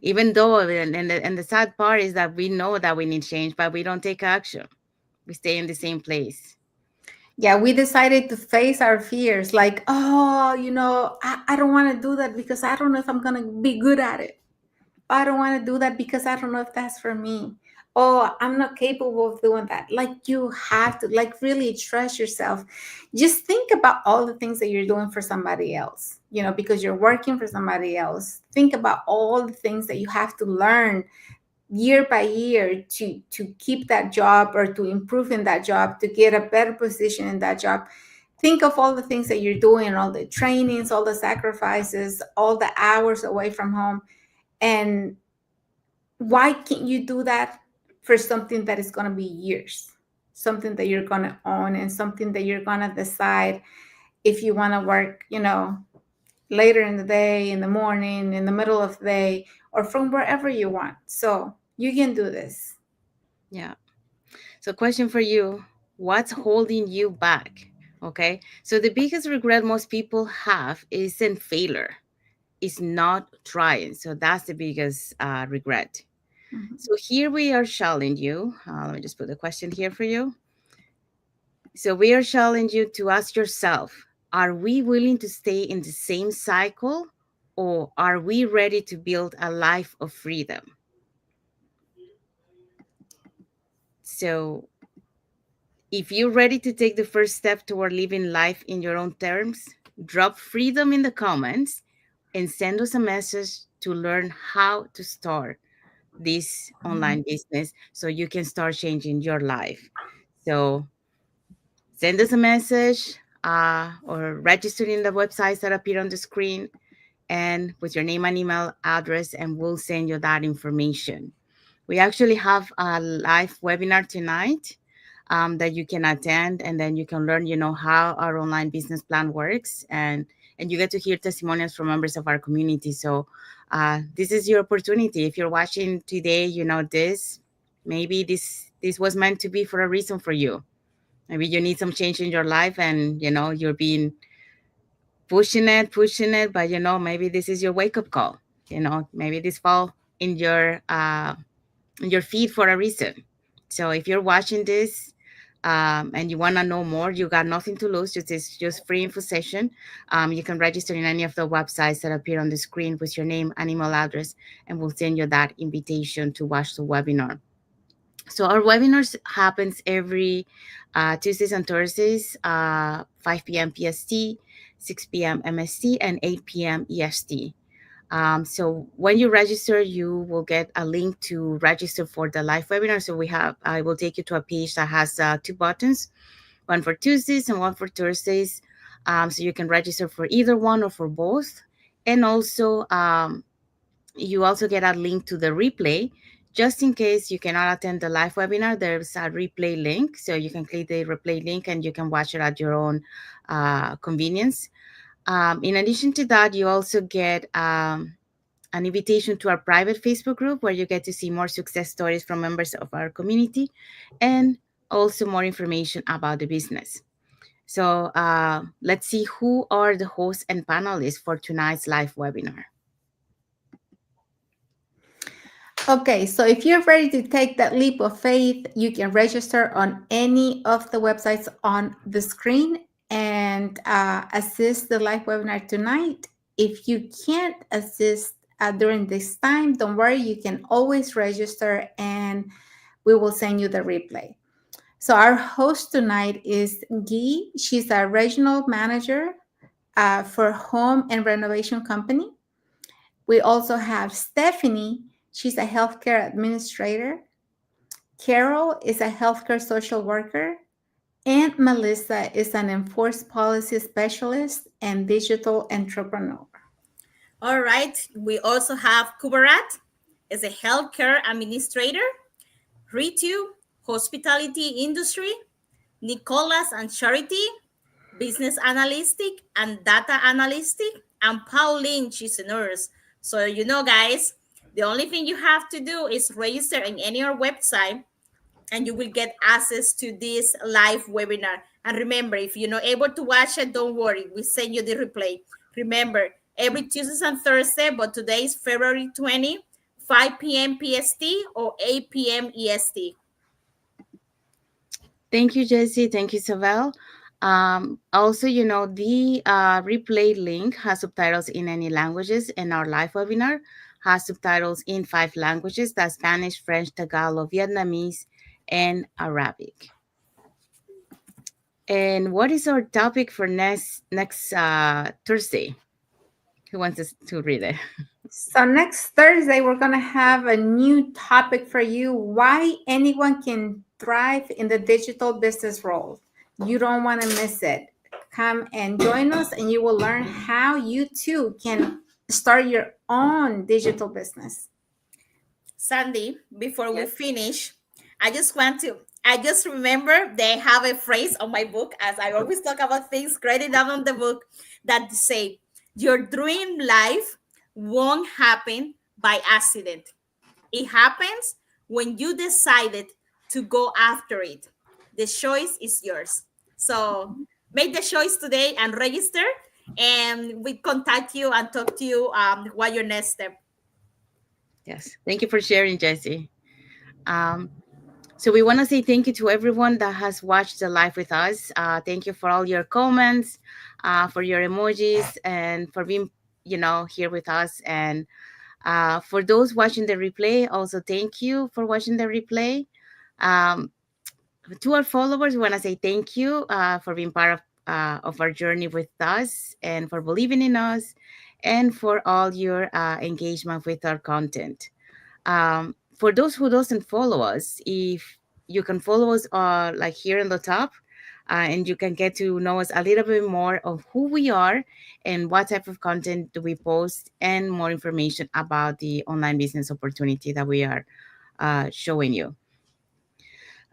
Even though, and the sad part is that we know that we need change, but we don't take action. We stay in the same place. Yeah, we decided to face our fears, like, oh, I don't want to do that because I don't know if I'm going to be good at it. I don't want to do that because I don't know if that's for me. Oh, I'm not capable of doing that. Like, you have to, like, really trust yourself. Just think about all the things that you're doing for somebody else, because you're working for somebody else. Think about all the things that you have to learn year by year to keep that job, or to improve in that job, to get a better position in that job. Think of all the things that you're doing, all the trainings, all the sacrifices, all the hours away from home. And why can't you do that for something that is going to be years? something that you're going to own and something that you're going to decide if you want to work, later in the day, in the morning, in the middle of the day, or from wherever you want. So you can do this. Yeah. So, question for you: what's holding you back? Okay. So, the biggest regret most people have isn't failure, it's not trying. So, that's the biggest regret. Mhm. So, here we are challenging you. Let me just put the question here for you. So, we are challenging you to ask yourself, are we willing to stay in the same cycle, or are we ready to build a life of freedom? So, if you're ready to take the first step toward living life in your own terms, drop freedom in the comments and send us a message to learn how to start this online business so you can start changing your life. So send us a message or register in the websites that appear on the screen and with your name and email address, and we'll send you that information. We actually have a live webinar tonight that you can attend, and then you can learn, how our online business plan works, and you get to hear testimonials from members of our community. So this is your opportunity. If you're watching today, this maybe this was meant to be for a reason for you. Maybe you need some change in your life, and you're being pushing it, but maybe this is your wake up call. Maybe this fall in your feed for a reason. So if you're watching this and you want to know more, you got nothing to lose. It's just free info session. You can register in any of the websites that appear on the screen with your name and email address, and we'll send you that invitation to watch the webinar. So our webinars happens every Tuesdays and Thursdays, 5 p.m. PST, 6 p.m. MST, and 8 p.m. EST. So when you register, you will get a link to register for the live webinar. So I will take you to a page that has two buttons, one for Tuesdays and one for Thursdays. So you can register for either one or for both. And also, you also get a link to the replay. Just in case you cannot attend the live webinar, there's a replay link. So you can click the replay link and you can watch it at your own convenience. In addition to that, you also get an invitation to our private Facebook group where you get to see more success stories from members of our community and also more information about the business. So let's see who are the hosts and panelists for tonight's live webinar. Okay, so if you're ready to take that leap of faith, you can register on any of the websites on the screen and assist the live webinar tonight. If you can't assist during this time, don't worry, you can always register and we will send you the replay. So our host tonight is Guy. She's a regional manager for home and renovation company. We also have Stephanie. She's a healthcare administrator. Carol is a healthcare social worker. And Melissa is an enforced policy specialist and digital entrepreneur. All right. We also have Kubarat as a healthcare administrator, Ritu, hospitality industry, Nicholas and Charity, business analytic and data analytic, and Pauline, she's a nurse. So, guys, the only thing you have to do is register in any of our website and you will get access to this live webinar. And remember, if you're not able to watch it, don't worry. We send you the replay. Remember, every Tuesday and Thursday, but today is February 20, 5 p.m. PST or 8 p.m. EST. Thank you, Jessie. Thank you, Savel. Also, the replay link has subtitles in any languages, and our live webinar has subtitles in 5 languages: that's Spanish, French, Tagalog, Vietnamese, and Arabic. And what is our topic for next Thursday? Who wants us to read it? So next Thursday, we're going to have a new topic for you: why anyone can thrive in the digital business role. You don't want to miss it. Come and join us, and you will learn how you too can start your own digital business. Sandy, before we Yes. finish, I just want to I just remember they have a phrase on my book, as I always talk about things, write it down on the book, that say, your dream life won't happen by accident. It happens when you decided to go after it. The choice is yours. So make the choice today and register, and we contact you and talk to you what your next step. Yes. Thank you for sharing, Jesse. Um, so we want to say thank you to everyone that has watched the live with us. Thank you for all your comments, for your emojis, and for being, here with us. And for those watching the replay, also thank you for watching the replay. Um, to our followers, we want to say thank you for being part of our journey with us and for believing in us and for all your engagement with our content. For those who doesn't follow us, if you can follow us like here on the top, and you can get to know us a little bit more of who we are and what type of content do we post and more information about the online business opportunity that we are showing you.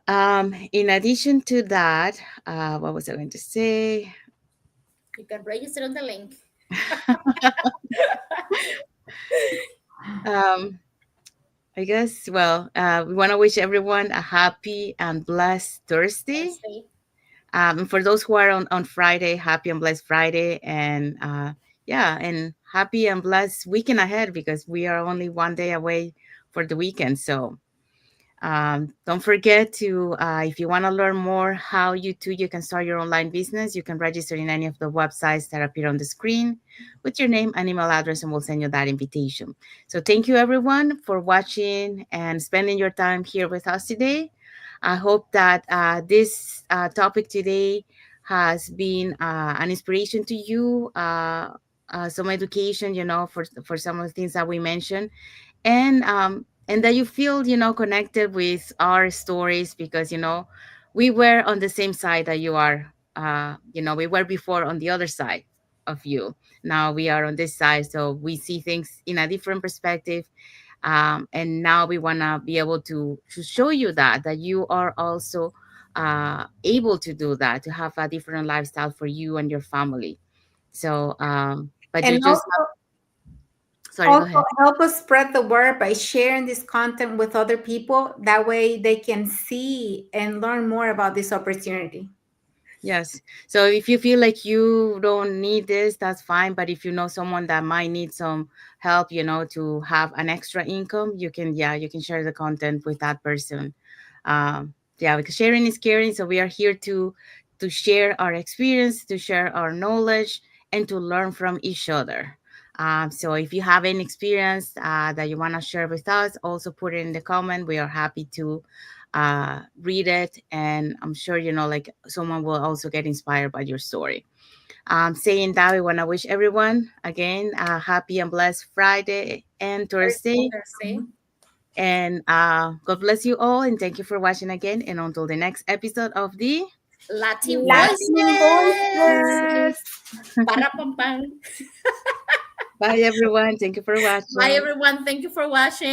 In addition to that, what was I going to say? You can register on the link. um, I guess, well, we want to wish everyone a happy and blessed Thursday. Thursday. And for those who are on Friday, happy and blessed Friday. And yeah, and happy and blessed weekend ahead because we are only one day away for the weekend. So don't forget to, if you want to learn more how you can start your online business, you can register in any of the websites that appear on the screen with your name and email address, and we'll send you that invitation. So thank you everyone for watching and spending your time here with us today. I hope that this topic today has been an inspiration to you, some education, for some of the things that we mentioned, and that you feel connected with our stories because we were on the same side that you are. We were before on the other side of you. Now we are on this side, so we see things in a different perspective. And now we want to be able to show you that you are also able to do that, to have a different lifestyle for you and your family. So but you And just sorry, go also ahead. help us spread the word by sharing this content with other people. That way they can see and learn more about this opportunity. Yes. So if you feel like you don't need this, that's fine. But if you know someone that might need some help, to have an extra income, you can share the content with that person. Yeah, because sharing is caring. So we are here to share our experience, to share our knowledge, and to learn from each other. So if you have any experience that you want to share with us, also put it in the comment. We are happy to read it, and I'm sure like someone will also get inspired by your story. Saying that, we want to wish everyone again a happy and blessed Friday and Thursday, Thursday. and God bless you all, and thank you for watching again, and until the next episode of the Latin Latin Latin voices. voices. Para pam pam. Bye everyone, thank you for Bye watching. everyone. Thank you for watching.